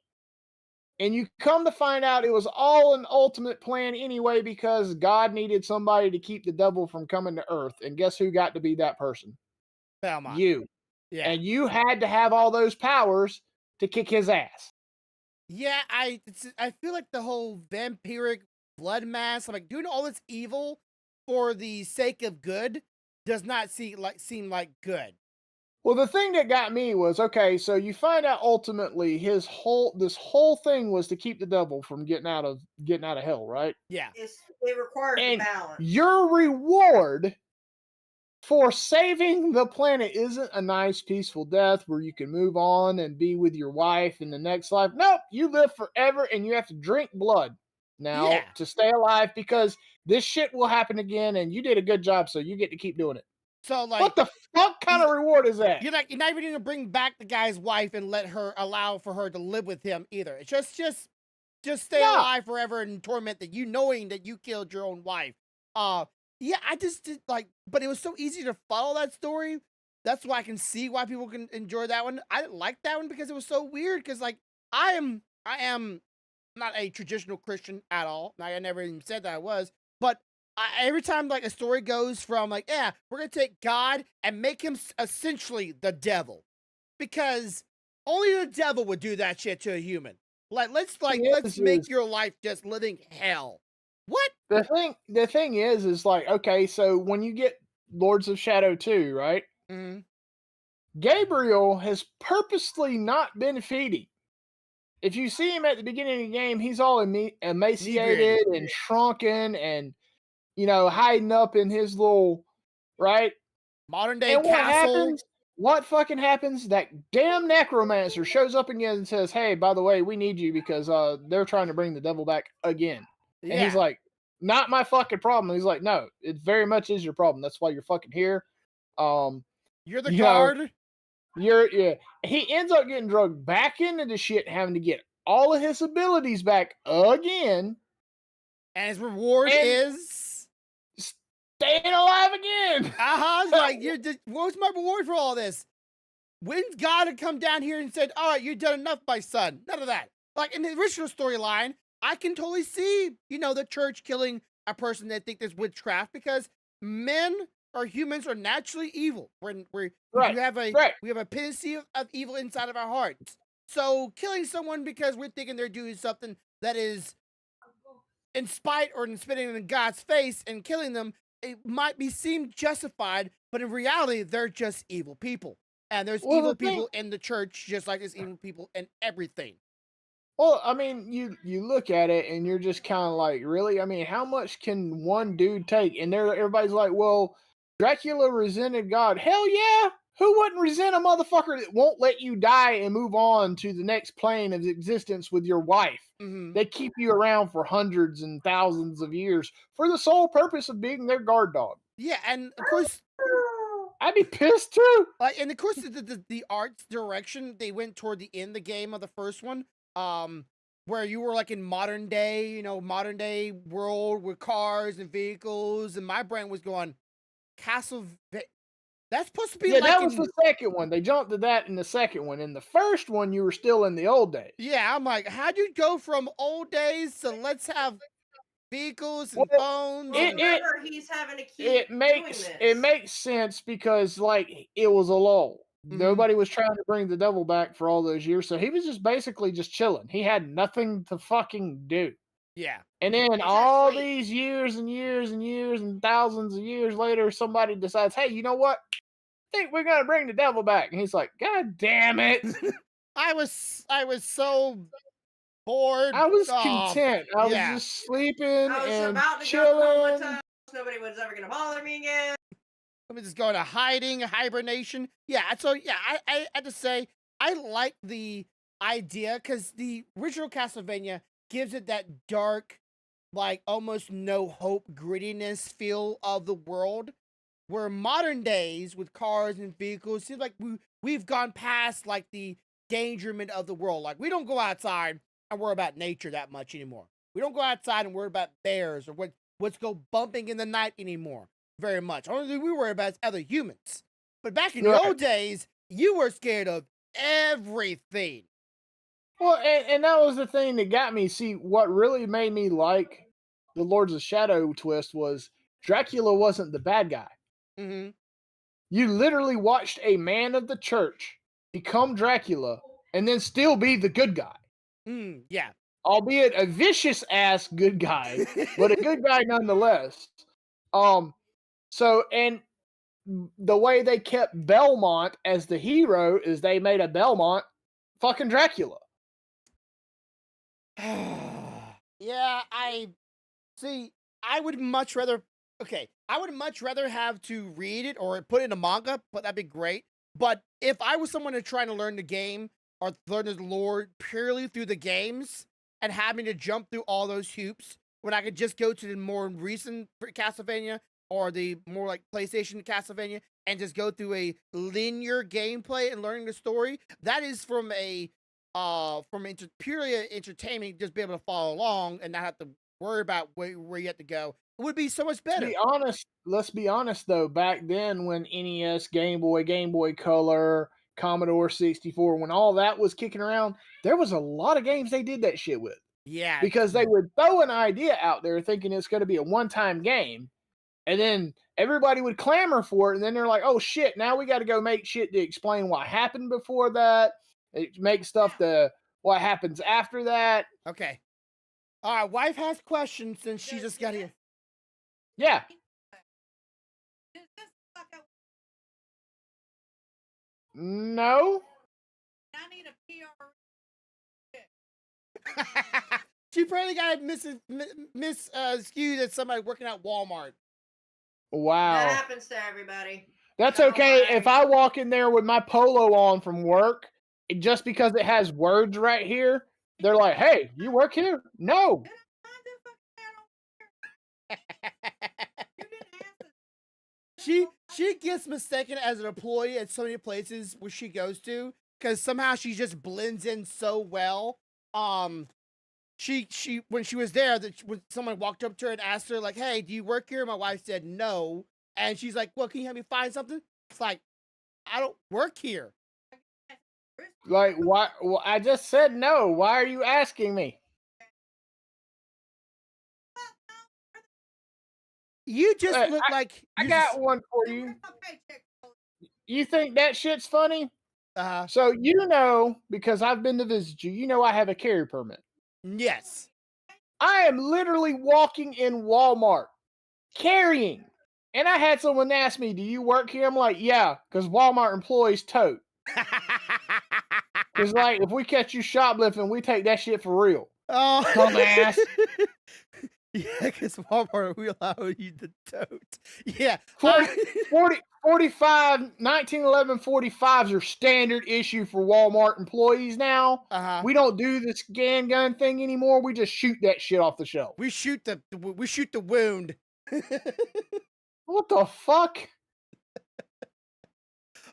And you come to find out it was all an ultimate plan anyway because God needed somebody to keep the devil from coming to earth. And guess who got to be that person? Belmont. You. Yeah. And you had to have all those powers to kick his ass. Yeah, I feel like the whole vampiric blood mask, like doing all this evil for the sake of good, does not seem like good. Well, the thing that got me was okay, so you find out ultimately this whole thing was to keep the devil from getting out of hell, right? Yeah, It requires the And balance. your reward for saving the planet isn't a nice peaceful death where you can move on and be with your wife in the next life. Nope, you live forever and you have to drink blood now yeah. to stay alive because this shit will happen again and you did a good job, so you get to keep doing it. So What like, the fuck kind y- of reward is that? you're not even gonna bring back the guy's wife and allow for her to live with him either. It's just stay No. alive forever and torment that you knowing that you killed your own wife. Uh yeah, I just did like but it was so easy to follow that story. That's why I can see why people can enjoy that one. I didn't like that one because it was so weird because like I am not a traditional Christian at all. Like, I never even said that I was, but every time like a story goes from like, yeah, we're gonna take God and make him essentially the devil because only the devil would do that shit to a human. Thing Let's make is your life just living hell. What? the thing is like okay, so when you get Lords of Shadow 2, right? Mhm. Gabriel has purposely not been feeding. If you see him at the beginning of the game, he's all Inebriated. emaciated and shrunken and, hiding up in his little, right? Modern day And what castle. happens? What fucking happens? That damn necromancer shows up again and says, "Hey, by the way, we need you because they're trying to bring the devil back again." And he's Yeah. like, "Not my fucking problem." He's like, "No, it very much is your problem. That's why you're fucking here." Um, You're the you know, guard. yeah. He ends up getting drugged back into the shit, having to get all of his abilities back again, And his reward and is staying alive again. uh-huh. It's like what's my reward for all this? When's God had come down here and said, "All right, you've done enough, my son"? None of that. Like in the original storyline, I can totally see, the church killing a person that think there's witchcraft because men or humans are naturally evil. We Right, do have a right. we have a tendency of evil inside of our hearts. So killing someone because we're thinking they're doing something that is in spite or in spitting in God's face and killing them, it might be seemed justified, but in reality, they're just evil people. And there's Well, evil the thing, people in the church, just like there's evil people in everything. well, I mean, you look at it and you're just kind of like, really? I mean, how much can one dude take? And everybody's like, well, Dracula resented God. Hell yeah! Who wouldn't resent a motherfucker that won't let you die and move on to the next plane of existence with your wife? Hmm. They keep you around for hundreds and thousands of years for the sole purpose of being their guard dog. Yeah, and of course, I'd be pissed too. and of course, the art's direction they went toward the end of the game of the first one, um, where you were like in modern day, modern day world with cars and vehicles, and my brain was going Castle. That's supposed to be Yeah, like that was in. the second one. They jumped to that in the second one. In the first one, you were still in the old days. Yeah, I'm like, how'd you go from old days to let's have vehicles and Well, phones Well, it and it remember, he's having to keep it doing makes this. it makes sense because like it was a lull. Mhm. Nobody was trying to bring the devil back for all those years, so he was just basically just chilling. He had nothing to fucking do. Yeah. And then Except all sleep. these years and years and years and thousands of years later, somebody decides, hey, you know what? I think we're gonna bring the devil back. And he's like, God damn it. I was so bored. I was Oh, content. I was yeah. just sleeping I was and about to go chilling. comatose. Nobody was ever gonna bother me again. Let me just go into hiding, hibernation. Yeah, so yeah, I had to say I like the idea because the original Castlevania gives it that dark, like almost no hope grittiness feel of the world. Where modern days with cars and vehicles seems like we've gone past like the dangerment of the world. Like we don't go outside and worry about nature that much anymore. We don't go outside and worry about bears or what's go bumping in the night anymore very much. Only thing we worry about is other humans. But back in the Right. old days, you were scared of everything. Well, and that was the thing that got me. See, what really made me like the Lords of Shadow twist was Dracula wasn't the bad guy. Hmm. You literally watched a man of the church become Dracula and then still be the good guy, Yeah. albeit a vicious ass good guy, but a good guy nonetheless. So and the way they kept Belmont as the hero is they made a Belmont fucking Dracula. Yeah, I see. I would much rather. Okay, I would much rather have to read it or put it in a manga, but that'd be great. But if I was someone who's trying to learn the game or learn the lore purely through the games and having to jump through all those hoops, when I could just go to the more recent Castlevania or the more like PlayStation Castlevania and just go through a linear gameplay and learning the story, that is purely entertainment, just be able to follow along and not have to worry about where you have to go. It would be so much better. Let's be honest though, back then when NES, Game Boy Color, Commodore 64, when all that was kicking around, there was a lot of games they did that shit with. Yeah. Because they would throw an idea out there thinking it's going to be a one-time game, and then everybody would clamor for it, and then they're like, oh shit, now we got to go make shit to explain what happened before that, make stuff to what happens after that. Okay. All right. Wife has questions since she just got here. Yeah. No. I need a PR. She probably got excused as somebody working at Walmart. Wow. That happens to everybody. That's Don't okay worry. if I walk in there with my polo on from work, just because it has words right here. They're like, "Hey, you work here?" No. She gets mistaken as an employee at so many places where she goes to because somehow she just blends in so well. She when she was there, that when someone walked up to her and asked her like, "Hey, do you work here?" My wife said no, and she's like, "Well, can you help me find something?" It's like, I don't work here. Like, why? Well, I just said no. Why are you asking me? You just Hey, look like I you got one for you. You think that shit's funny? Uh, So you know, because I've been to visit you, you know I have a carry permit. yes. I am literally walking in Walmart carrying And I had someone ask me, "Do you work here?" I'm like, "Yeah," because Walmart employees tote. Because like, if we catch you shoplifting, we take that shit for real. Oh, Dumbass. yeah, because Walmart will allow you to tote. Yeah, 45, 1911 45s are standard issue for Walmart employees now. uh-huh. We don't do the scan gun thing anymore. We just shoot that shit off the shelf. We shoot the wound. What the fuck?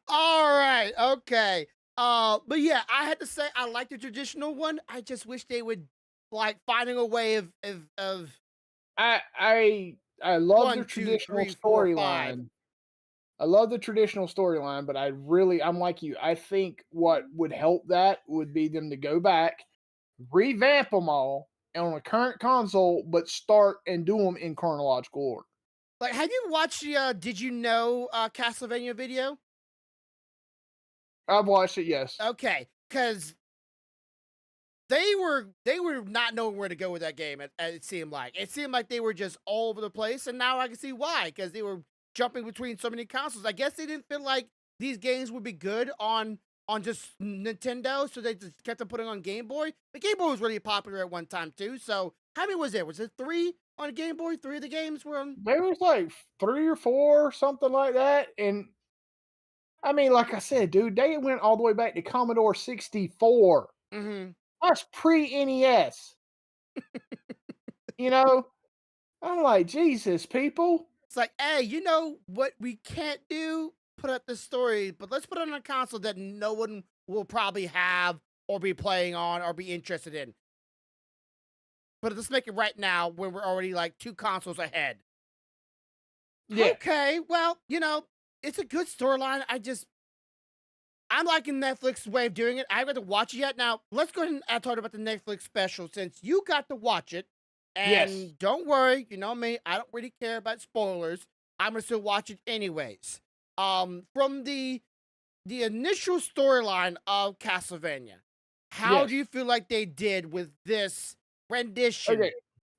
All right, okay. But yeah, I had to say I like the traditional one. I just wish they would like finding a way of I love the 1, 2, traditional 3, 4, 5. storyline. I love the traditional storyline, but I'm like you. I think what would help that would be them to go back, revamp them all on a current console, but start and do them in chronological order. Like, have you watched the Did You Know Castlevania video? I've watched it, yes. Okay, because they were not knowing where to go with that game. It seemed like they were just all over the place, and now I can see why, because they were jumping between so many consoles. I guess they didn't feel like these games would be good on just Nintendo, so they just kept on putting on Game Boy. The Game Boy was really popular at one time too. So how many was there? Was it 3 on Game Boy? 3 of the games were on. There was like 3 or 4, something like that. And I mean, like I said, dude, they went all the way back to Commodore 64. Mm-hmm. That's pre-NES. You know? I'm like, Jesus, people. It's like, hey, you know what we can't do? Put up the story, but let's put it on a console that no one will probably have or be playing on or be interested in. But let's make it right now when we're already like 2 consoles ahead. Yeah. Okay, well, it's a good storyline. I'm liking Netflix's way of doing it. I haven't got to watch it yet. Now, let's go ahead and talk about the Netflix special since you got to watch it. And Yes. don't worry, you know me, I don't really care about spoilers. I'm gonna still watch it anyways. From the initial storyline of Castlevania, how do Yes. you feel like they did with this rendition? Okay.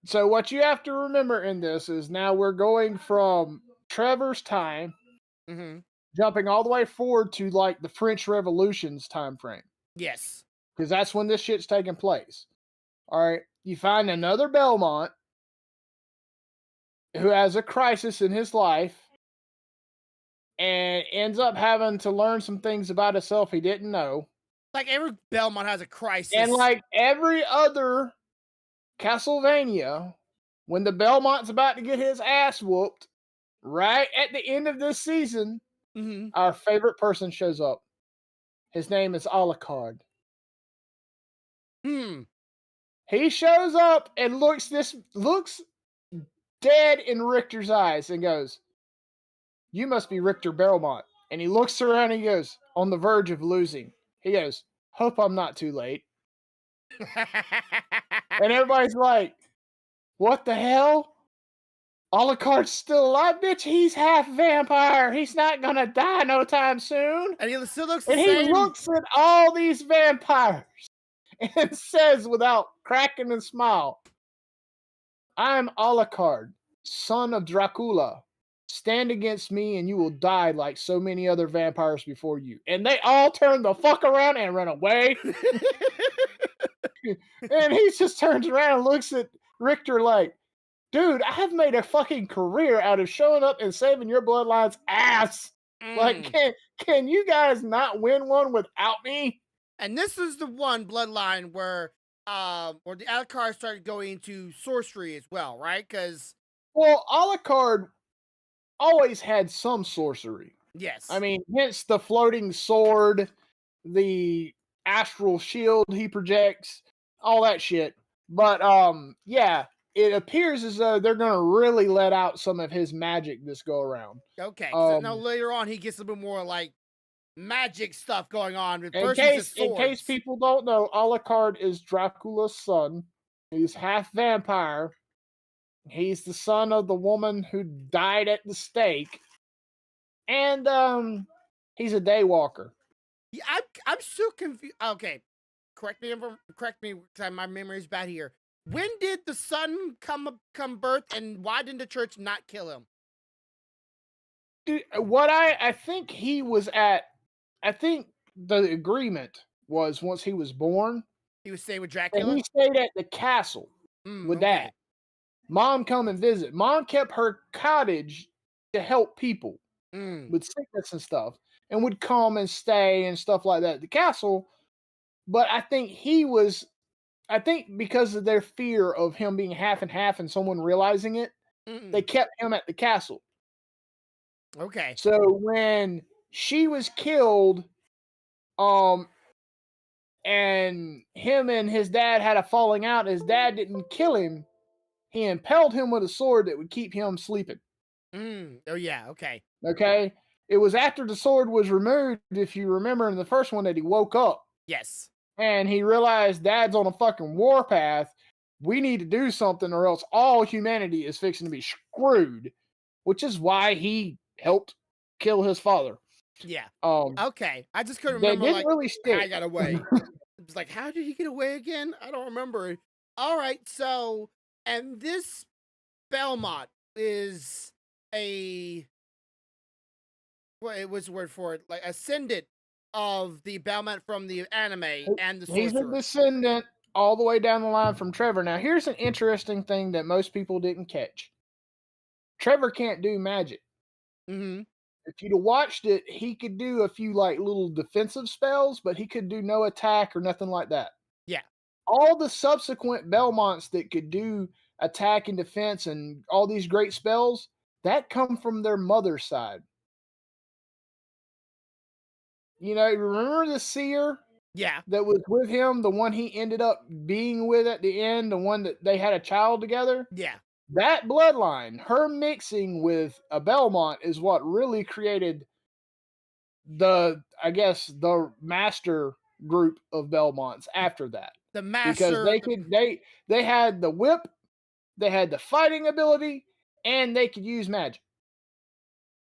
So what you have to remember in this is now we're going from Trevor's time, Mm-hmm. jumping all the way forward to like the French Revolution's time frame. Yes. Because that's when this shit's taking place. All right. You find another Belmont who has a crisis in his life and ends up having to learn some things about himself he didn't know. Like every Belmont has a crisis. And like every other Castlevania, when the Belmont's about to get his ass whooped, right at the end of this season, mm-hmm. our favorite person shows up. His name is Alucard. He shows up and looks dead in Richter's eyes and goes, "You must be Richter Belmont." And he looks around and he goes, "On the verge of losing." He goes, "Hope I'm not too late." And everybody's like, "What the hell? Alucard's still alive, bitch. He's half vampire. He's not gonna die no time soon." And he still looks the And same. he looks at all these vampires and says without cracking a smile, "I'm Alucard, son of Dracula. Stand against me and you will die like so many other vampires before you." And they all turn the fuck around and run away. And he just turns around and looks at Richter like, "Dude, I have made a fucking career out of showing up and saving your bloodline's ass. Like, can you guys not win one without me?" And this is the one bloodline where the Alucard started going into sorcery as well, right? Because Well, Alucard always had some sorcery. yes, I mean, hence the floating sword, the astral shield he projects, all that shit. But yeah, it appears as though they're gonna really let out some of his magic this go around. okay. So now later on, he gets a bit more like magic stuff going on. In case people don't know, Alucard is Dracula's son. He's half vampire. He's the son of the woman who died at the stake. And he's a daywalker. Yeah, I'm so confused. Okay, correct me because my memory is bad here. When did the son come birth, and why didn't the church not kill him? What I think he was at, I think the agreement was once he was born He was staying with that Dracula. he stayed at the castle with Okay. Dad. Mom come and visit. Mom kept her cottage to help people Mm. with sickness and stuff, and would come and stay and stuff like that at the castle. But I think he was, I think because of their fear of him being half and half and someone realizing it, they Mm-mm. kept him at the castle. Okay. So when she was killed, um, and him and his dad had a falling out, his dad didn't kill him. He impaled him with a sword that would keep him sleeping. Oh yeah. Okay. Okay? It was after the sword was removed, if you remember in the first one, that he woke up Yes. and he realized Dad's on a fucking warpath. We need to do something or else all humanity is fixing to be screwed, which is why he helped kill his father. Yeah. Um, Okay. I just couldn't they remember didn't like really how he stick. got away. It was like, how did he get away again? I don't remember. All right. So, and this Belmont is a what it was the word for it, like ascendant of the Belmont from the anime and the He's a sorcerer. descendant all the way down the line from Trevor. Now, here's an interesting thing that most people didn't catch. Trevor can't do magic. Mm-hmm. If you'd have watched it, he could do a few like little defensive spells, but he could do no attack or nothing like that. Yeah. All the subsequent Belmonts that could do attack and defense and all these great spells, that come from their mother's side. You know, remember the seer Yeah. that was with him, the one he ended up being with at the end, the one that they had a child together? Yeah. That bloodline, her mixing with a Belmont is what really created the, I guess, the master group of Belmonts after that. The Because master. they could they had the whip, they had the fighting ability, and they could use magic.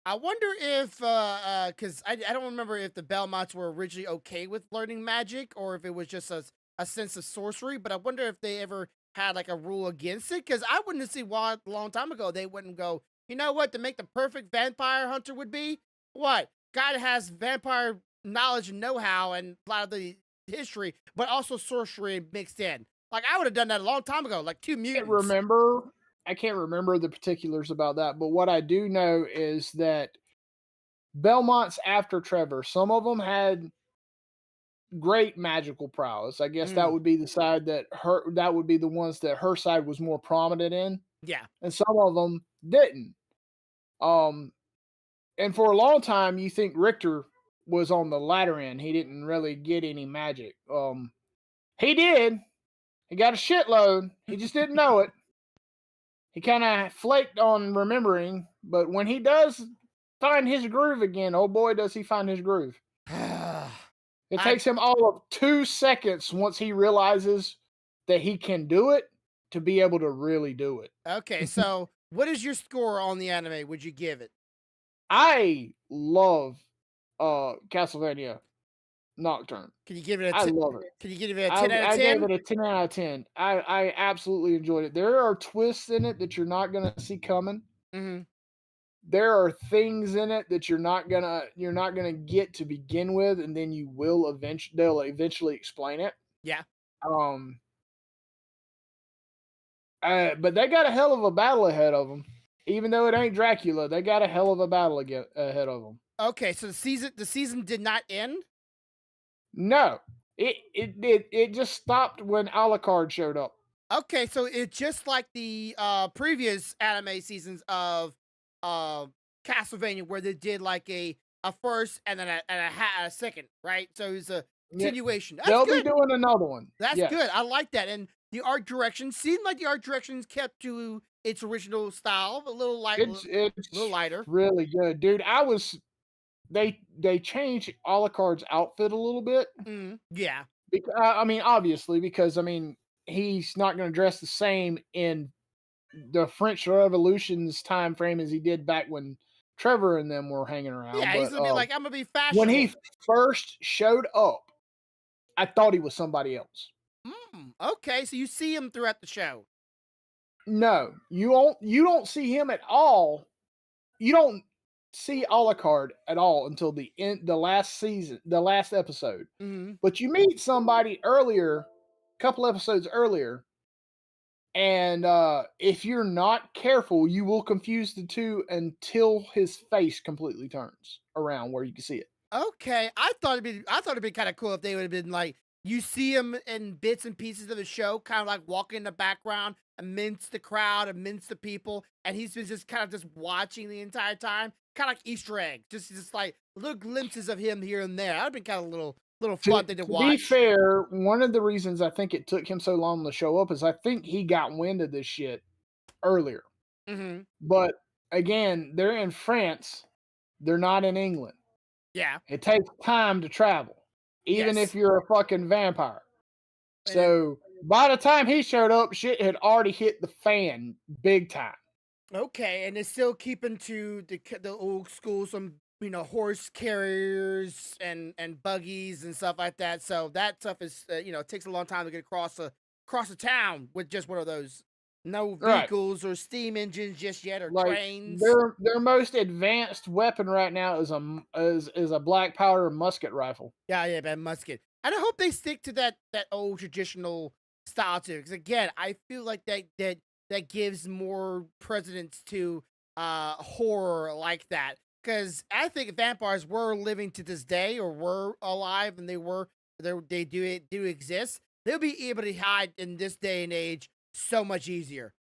I wonder if, because I don't remember if the Belmonts were originally okay with learning magic or if it was just a sense of sorcery, but I wonder if they ever had like a rule against it. Because I wouldn't see why a long time ago they wouldn't go, you know what, to make the perfect vampire hunter would be? What? Guy that has vampire knowledge and know how and a lot of the history, but also sorcery mixed in. Like, I would have done that a long time ago, like two Can't mutants. remember I can't remember the particulars about that, but what I do know is that Belmonts after Trevor, some of them had great magical prowess. I guess that Mm, would be the side that would be the ones that her side was more prominent in, yeah. and some of them didn't. Um, and for a long time, you think Richter was on the latter end. He didn't really get any magic. He did. He got a shitload. He just didn't know it. He kind of flaked on remembering, but when he does find his groove again, oh boy, does he find his groove. It I takes him all of 2 seconds once he realizes that he can do it to be able to really do it. Okay, so what is your score on the anime? Would you give it? I love Castlevania Nocturne. Can you give it a I love it. can you give it a 10 out of I gave 10? it a 10 out of 10. I absolutely enjoyed it. There are twists in it that you're not gonna see coming. Mhm. There are things in it that you're not gonna get to begin with, and then you will eventually they'll eventually explain it. Yeah. Um, but they got a hell of a battle ahead of them. Even though it ain't Dracula, they got a hell of a battle ahead of them. Okay, so the season did not end? No, it just stopped when Alucard showed up. Okay, so it's just like the previous anime seasons of uh Castlevania where they did like a first and then a second, right? So it's a Yeah, continuation. That's they'll be good. doing another one. That's Yes, good. I like that. And the art direction seemed like the art directions kept to its original style, a little light, it's little lighter. really good, dude. They changed Alucard's outfit a little bit. Yeah. I mean, obviously, because I mean, he's not going to dress the same in the French Revolution's time frame as he did back when Trevor and them were hanging around. Yeah, he's But gonna be like, I'm gonna be when fashionable. he first showed up, I thought he was somebody else. Okay, so you see him throughout the show. No, you don't. You don't see him at all. You don't see Alucard at all until the last season, the last episode. Mm-hmm. But you meet somebody earlier, a couple episodes earlier, and if you're not careful, you will confuse the two until his face completely turns around where you can see it. Okay, I thought it'd be kind of cool if they would have been like you see him in bits and pieces of the show, kind of like walking in the background amidst the crowd, amidst the people, and he's been just kind of just watching the entire time, kind of like Easter egg, just like little glimpses of him here and there. That'd been kind of a little To, fun thing to to be watch. fair, one of the reasons I think it took him so long to show up is I think he got wind of this shit earlier. Mm-hmm. But again, they're in France, they're not in England. Yeah. It takes time to travel, even Yes. if you're a fucking vampire. And So by the time he showed up, shit had already hit the fan big time. Okay, and they're still keeping to the old school, some horse carriers and buggies and stuff like that. So that stuff is it takes a long time to get across the town with just one of those. No Right. vehicles or steam engines just yet, or Like trains. their most advanced weapon right now is a black powder musket rifle. Yeah, man, musket. And I hope they stick to that old traditional style too. Because again, I feel like that gives more precedence to horror like that. Because I think if vampires were living to this day or were alive and they do exist, they'll be able to hide in this day and age so much easier.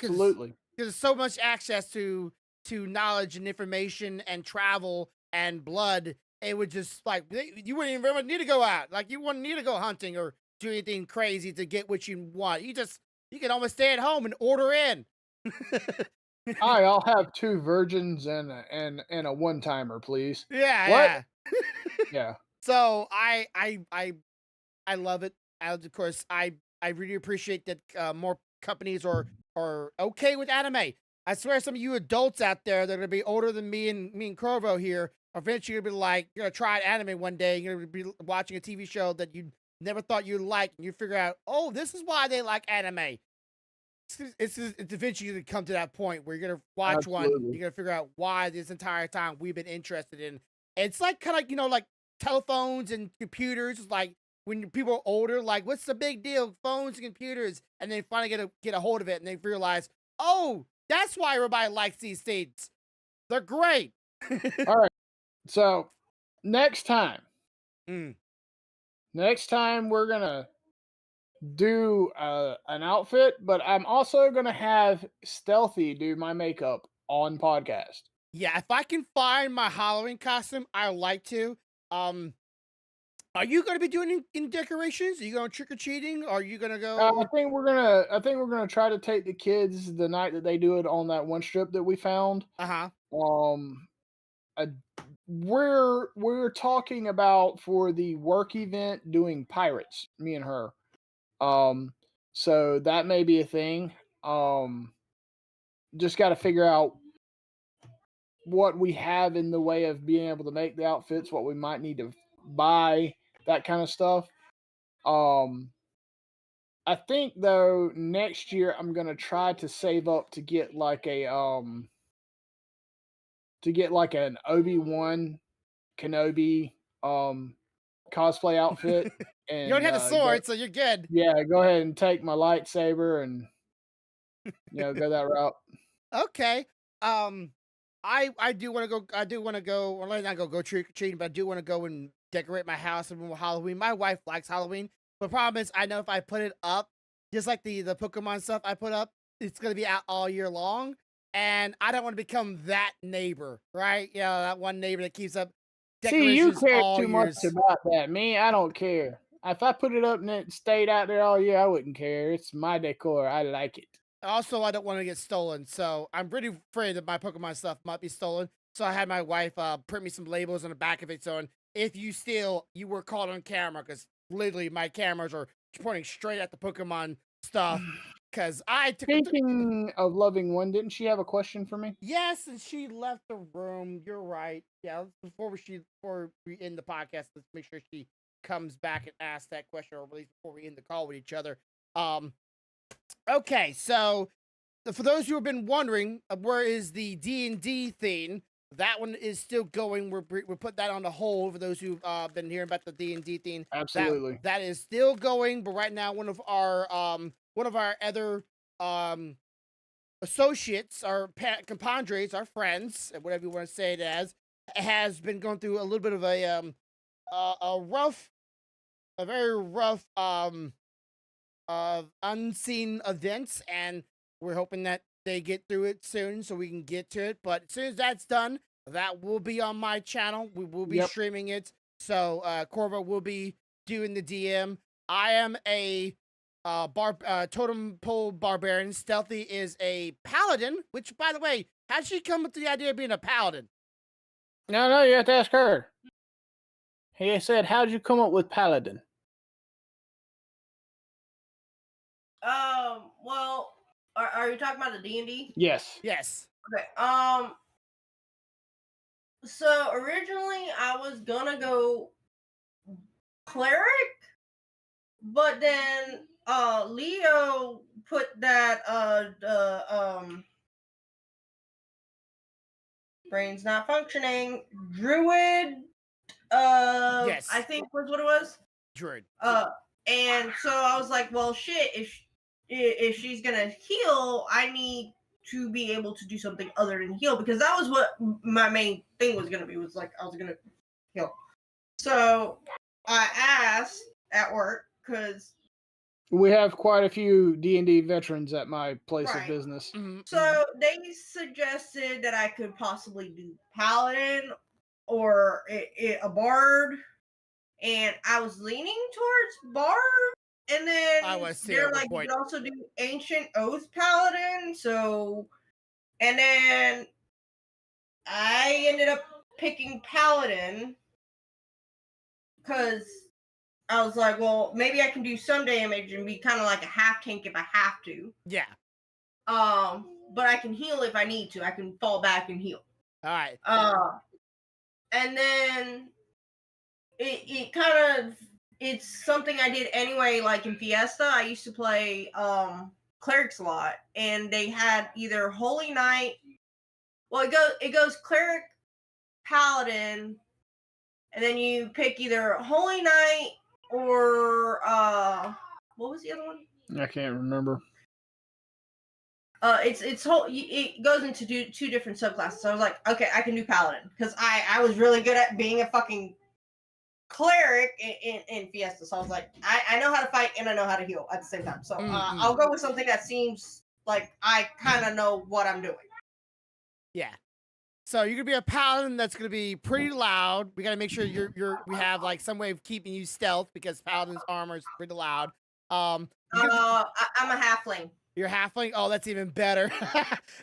Absolutely. Because there's so much access to knowledge and information and travel and blood. It would just like you wouldn't even really need to go out. Like you wouldn't need to go hunting or do anything crazy to get what you want. You can almost stay at home and order in. Hi, I'll have 2 virgins and a one timer, please. Yeah, What? yeah. Yeah. So I love it. Of course, I really appreciate that more companies are okay with anime. I swear, some of you adults out there that are gonna be older than me and Corvo here, are eventually gonna be like, you're gonna try anime one day. You're gonna be watching a TV show that you never thought you'd like, and you figure out, oh, this is why they like anime. It's eventually gonna come to that point where you're gonna watch one, Absolutely. you're gonna figure out why this entire time we've been interested in. It's like kind of like like telephones and computers. Like when people are older, like what's the big deal? Phones and computers, and they finally get a hold of it, and they realize, oh, that's why everybody likes these things. They're great. All right. So next time Mm. we're gonna do an outfit, but I'm also gonna have Stealthy do my makeup on podcast. Yeah, if I can find my Halloween costume, I like to. Um, are you going to be doing in decorations? Are you going trick or treating? Are you going to go? I think we're gonna try to take the kids the night that they do it on that one strip that we found. Uh huh. Um, uh, we're talking about for the work event doing pirates, me and her. Um, so that may be a thing. Just got to figure out what we have in the way of being able to make the outfits, what we might need to buy, that kind of stuff. Um, I think though next year I'm gonna try to save up to get like an Obi-Wan Kenobi cosplay outfit You don't and have the sword, so you're good. go ahead and take my lightsaber and go that route. Okay. Um, I do want to go. I do want to go. Well, let me not go trick or treating, but I do want to go and decorate my house and Halloween. My wife likes Halloween, but problem is, I know if I put it up, just like the Pokemon stuff I put up, it's gonna be out all year long, and I don't want to become that neighbor, right? That one neighbor that keeps up See, you decorations care all too much years. about that. Me, I don't care. If I put it up and it stayed out there all year, I wouldn't care. It's my decor. I like it. Also, I don't want to get stolen, so I'm pretty afraid that my Pokemon stuff might be stolen. So I had my wife print me some labels on the back of it, so if you steal, you were caught on camera, because literally my cameras are pointing straight at the Pokemon stuff. Because I took Speaking of loving one, didn't she have a question for me? yes, and she left the room. You're right. Yeah, before we end the podcast, let's make sure she comes back and asks that question, or at least before we end the call with each other. Okay, so for those who have been wondering, where is the D&D theme? That one is still going. We're put that on the hold for those who've been hearing about the D&D theme. Absolutely. That is still going, but right now one of our other associates, our compadres, our friends, whatever you want to say it as, has been going through a little bit of a very rough unseen events, and we're hoping that they get through it soon so we can get to it. But as soon as that's done, that will be on my channel. We will be streaming it. So Corvo will be doing the DM. I am a totem pole barbarian. Stealthy is a paladin, which, by the way, how'd she come with the idea of being a paladin? No, you have to ask her. He said, how'd you come up with paladin? Well, are you talking about the D&D? Yes. Yes. Okay. So originally I was gonna go cleric, but then Leo put that brain's not functioning. Druid, Yes. I think was what it was. Druid. And so I was like, well, shit. If she's gonna heal, I need to be able to do something other than heal, because that was what my main thing was gonna be. Was like I was gonna heal. So I asked at work because We have quite a few D&D veterans at my place of Right. business. So they suggested that I could possibly do paladin or a bard, and I was leaning towards bard. And then I was too, they're at one like, you point. could also do ancient oath paladin. So, and then I ended up picking paladin because I was like, well, maybe I can do some damage and be kind of like a half tank if I have to. Yeah. But I can heal if I need to. I can fall back and heal. All right. And then it kind of, it's something I did anyway. Like in Fiesta, I used to play clerics a lot, and they had either Holy Knight. Well, it goes cleric, paladin, and then you pick either Holy Knight or what was the other one? I can't remember. It goes into two different subclasses. So I was like, okay, I can do paladin because I was really good at being a fucking cleric in Fiesta. So I was like, I know how to fight and I know how to heal at the same time. So I'll go with something that seems like I kind of know what I'm doing. Yeah. So you're gonna be a paladin that's gonna be pretty loud. We gotta make sure we have like some way of keeping you stealth because paladin's armor is pretty loud. I'm a halfling. You're halfling. Oh, that's even better.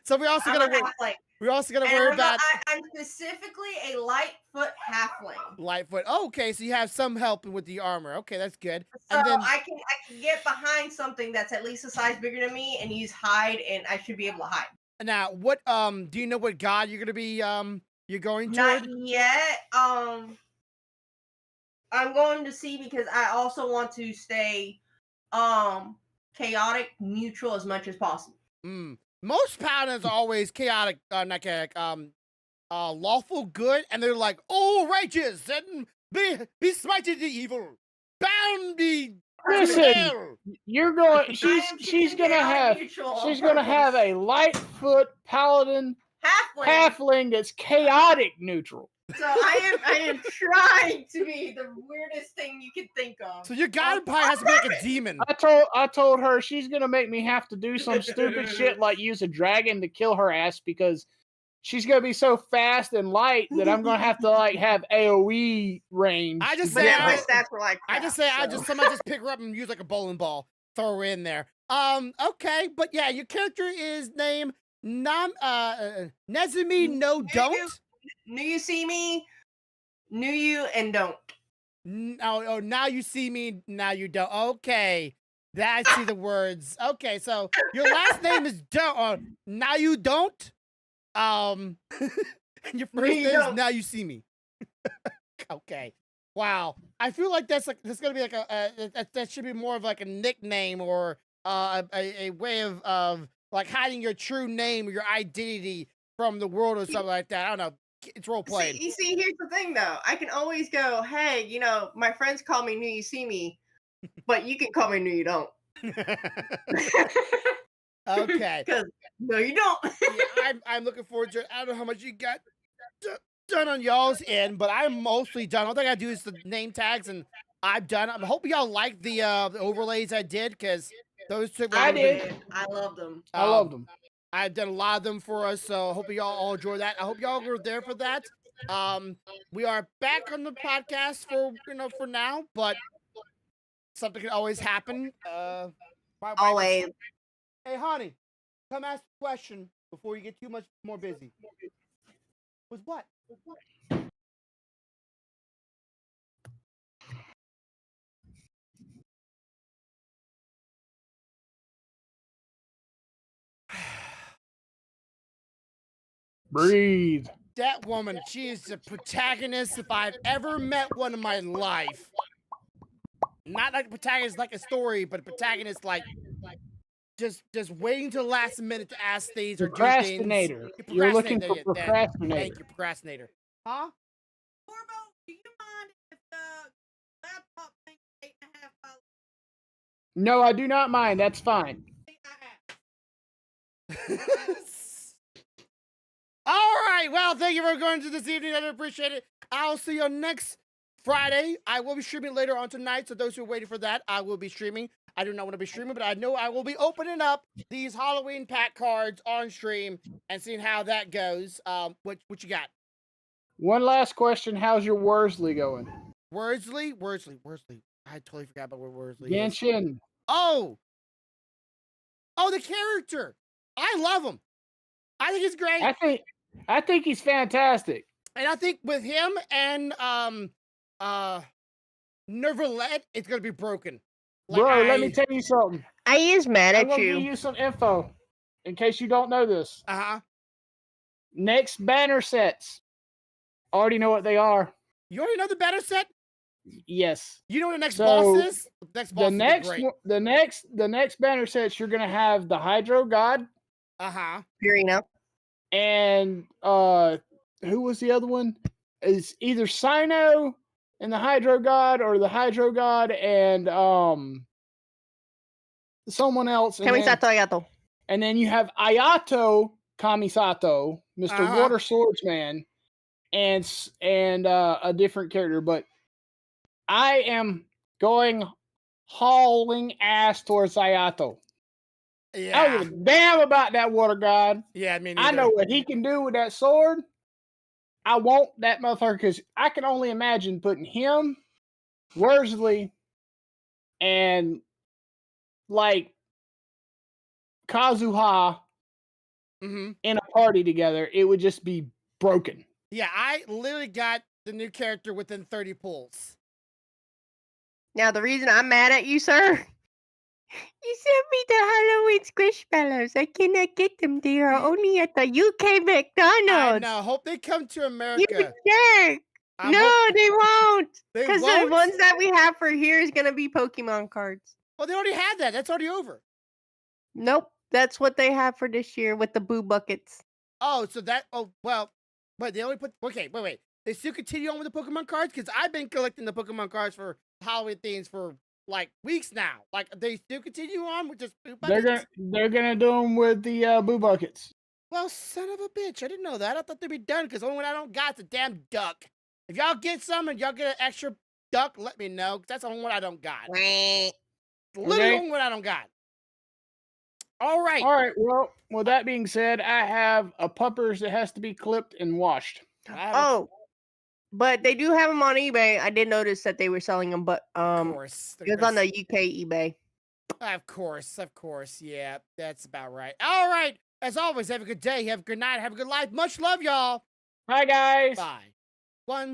So we also I'm gotta a halfling. we also gotta worry about I'm specifically a Lightfoot halfling. Lightfoot. Oh, okay, so you have some help with the armor. Okay, that's good. So And then I can get behind something that's at least a size bigger than me and use hide, and I should be able to hide. now, what do you know what god you're gonna be you're going Not toward? yet. I'm going to see because I also want to stay chaotic neutral as much as possible. Most paladins are always chaotic, not chaotic, lawful good, and they're like, oh, righteous, and be smited the evil, bound be Listen, hell. you're going. She's gonna have a Lightfoot paladin halfling that's chaotic neutral. So I am trying to be the weirdest thing you could think of. So your god probably has to be like a demon. I told her she's gonna make me have to do some stupid shit like use a dragon to kill her ass because she's gonna be so fast and light that I'm gonna have to like have AOE range. I just But say yeah, my stats were like crap, somebody just pick her up and use like a bowling ball, throw her in there. Okay, but yeah, your character is named Nezumi no don't. Knew you see me, knew you and don't. Oh, now you see me, now you don't. Okay, I see the words. Okay, so your last name is don't. Now you don't. And your first name is now you see me. Okay. Wow. I feel like that's gonna be like that should be more of like a nickname or a way of like hiding your true name or your identity from the world or something like that. I don't know. It's role playing. See, here's the thing though. I can always go, hey, my friends call me New You See Me, but you can call me New You Don't. Okay. Because no, you don't. Yeah, I'm looking forward to it. I don't know how much you got done on y'all's end, but I'm mostly done. All I gotta do is the name tags, and I'm done. I'm hoping y'all like the overlays I did, because those took I did. I loved them. I loved them. I've done a lot of them for us, so hoping y'all all enjoy that. I hope y'all were there for that. We are back on the podcast for now, but something can always happen. My wife is- Always. Hey, honey, come ask a question before you get too much more busy. Was what? Breathe. That woman, she is the protagonist if I've ever met one in my life. Not like a protagonist like a story, but a protagonist like just waiting to the last minute to ask things or do things. Procrastinator. You're looking for procrastinator. Thank you, procrastinator. Huh? Corbo, do you mind if the laptop thing $8.50? No, I do not mind. That's fine. All right. Well, thank you for going to this evening. I appreciate it. I'll see you next Friday. I will be streaming later on tonight. So those who are waiting for that, I will be streaming. I do not want to be streaming, but I know I will be opening up these Halloween pack cards on stream and seeing how that goes. What you got? One last question. How's your Worsley going? Worsley. I totally forgot about where Worsley is. Genshin. Oh, the character. I love him. I think he's great. I think he's fantastic. And I think with him and Nervalet, it's gonna be broken. Like, Bro, let me tell you something. I is mad I'm at gonna you. give you some info in case you don't know this. Next banner sets. Already know what they are. You already know the banner set? Yes. You know what the next boss is? The next banner sets you're gonna have the Hydro God. Purina. And who was the other one? It's either Sino and the Hydro God or the Hydro God and someone else. Kamisato Ayato. And then you have Ayato Kamisato, Mr. Water Swordsman, and a different character. But I am going hauling ass towards Ayato. Yeah. I don't give a damn about that water god. Yeah, I mean, I know what he can do with that sword. I want that motherfucker because I can only imagine putting him, Worsley, and like Kazuha in a party together. It would just be broken. Yeah, I literally got the new character within 30 pulls. Now, the reason I'm mad at you, sir, you sent me the Halloween Squishmallows. I cannot get them. They are only at the UK McDonald's. I know. Hope they come to America. You jerk. No, they won't. They Because won't? the ones that we have for here is going to be Pokemon cards. Well, they already had that. That's already over. Nope. That's what they have for this year with the boo buckets. Oh, so that, but they only put, okay, wait. They still continue on with the Pokemon cards? Because I've been collecting the Pokemon cards for Halloween things for like weeks now. Like, they still continue on with just boo buckets? They're gonna do them with the boo buckets. Well, son of a bitch. I didn't know that. I thought they'd be done because the only one I don't got is a damn duck. If y'all get some and y'all get an extra duck, let me know. Because that's the only one I don't got. Literally the only one I don't got. All right. All right. Well, with that being said, I have a puppers that has to be clipped and washed. But they do have them on eBay. I did notice that they were selling them, but of course. it was on the UK eBay. Of course. Yeah, that's about right. All right. As always, have a good day. Have a good night. Have a good life. Much love, y'all. Bye, guys. Bye. One.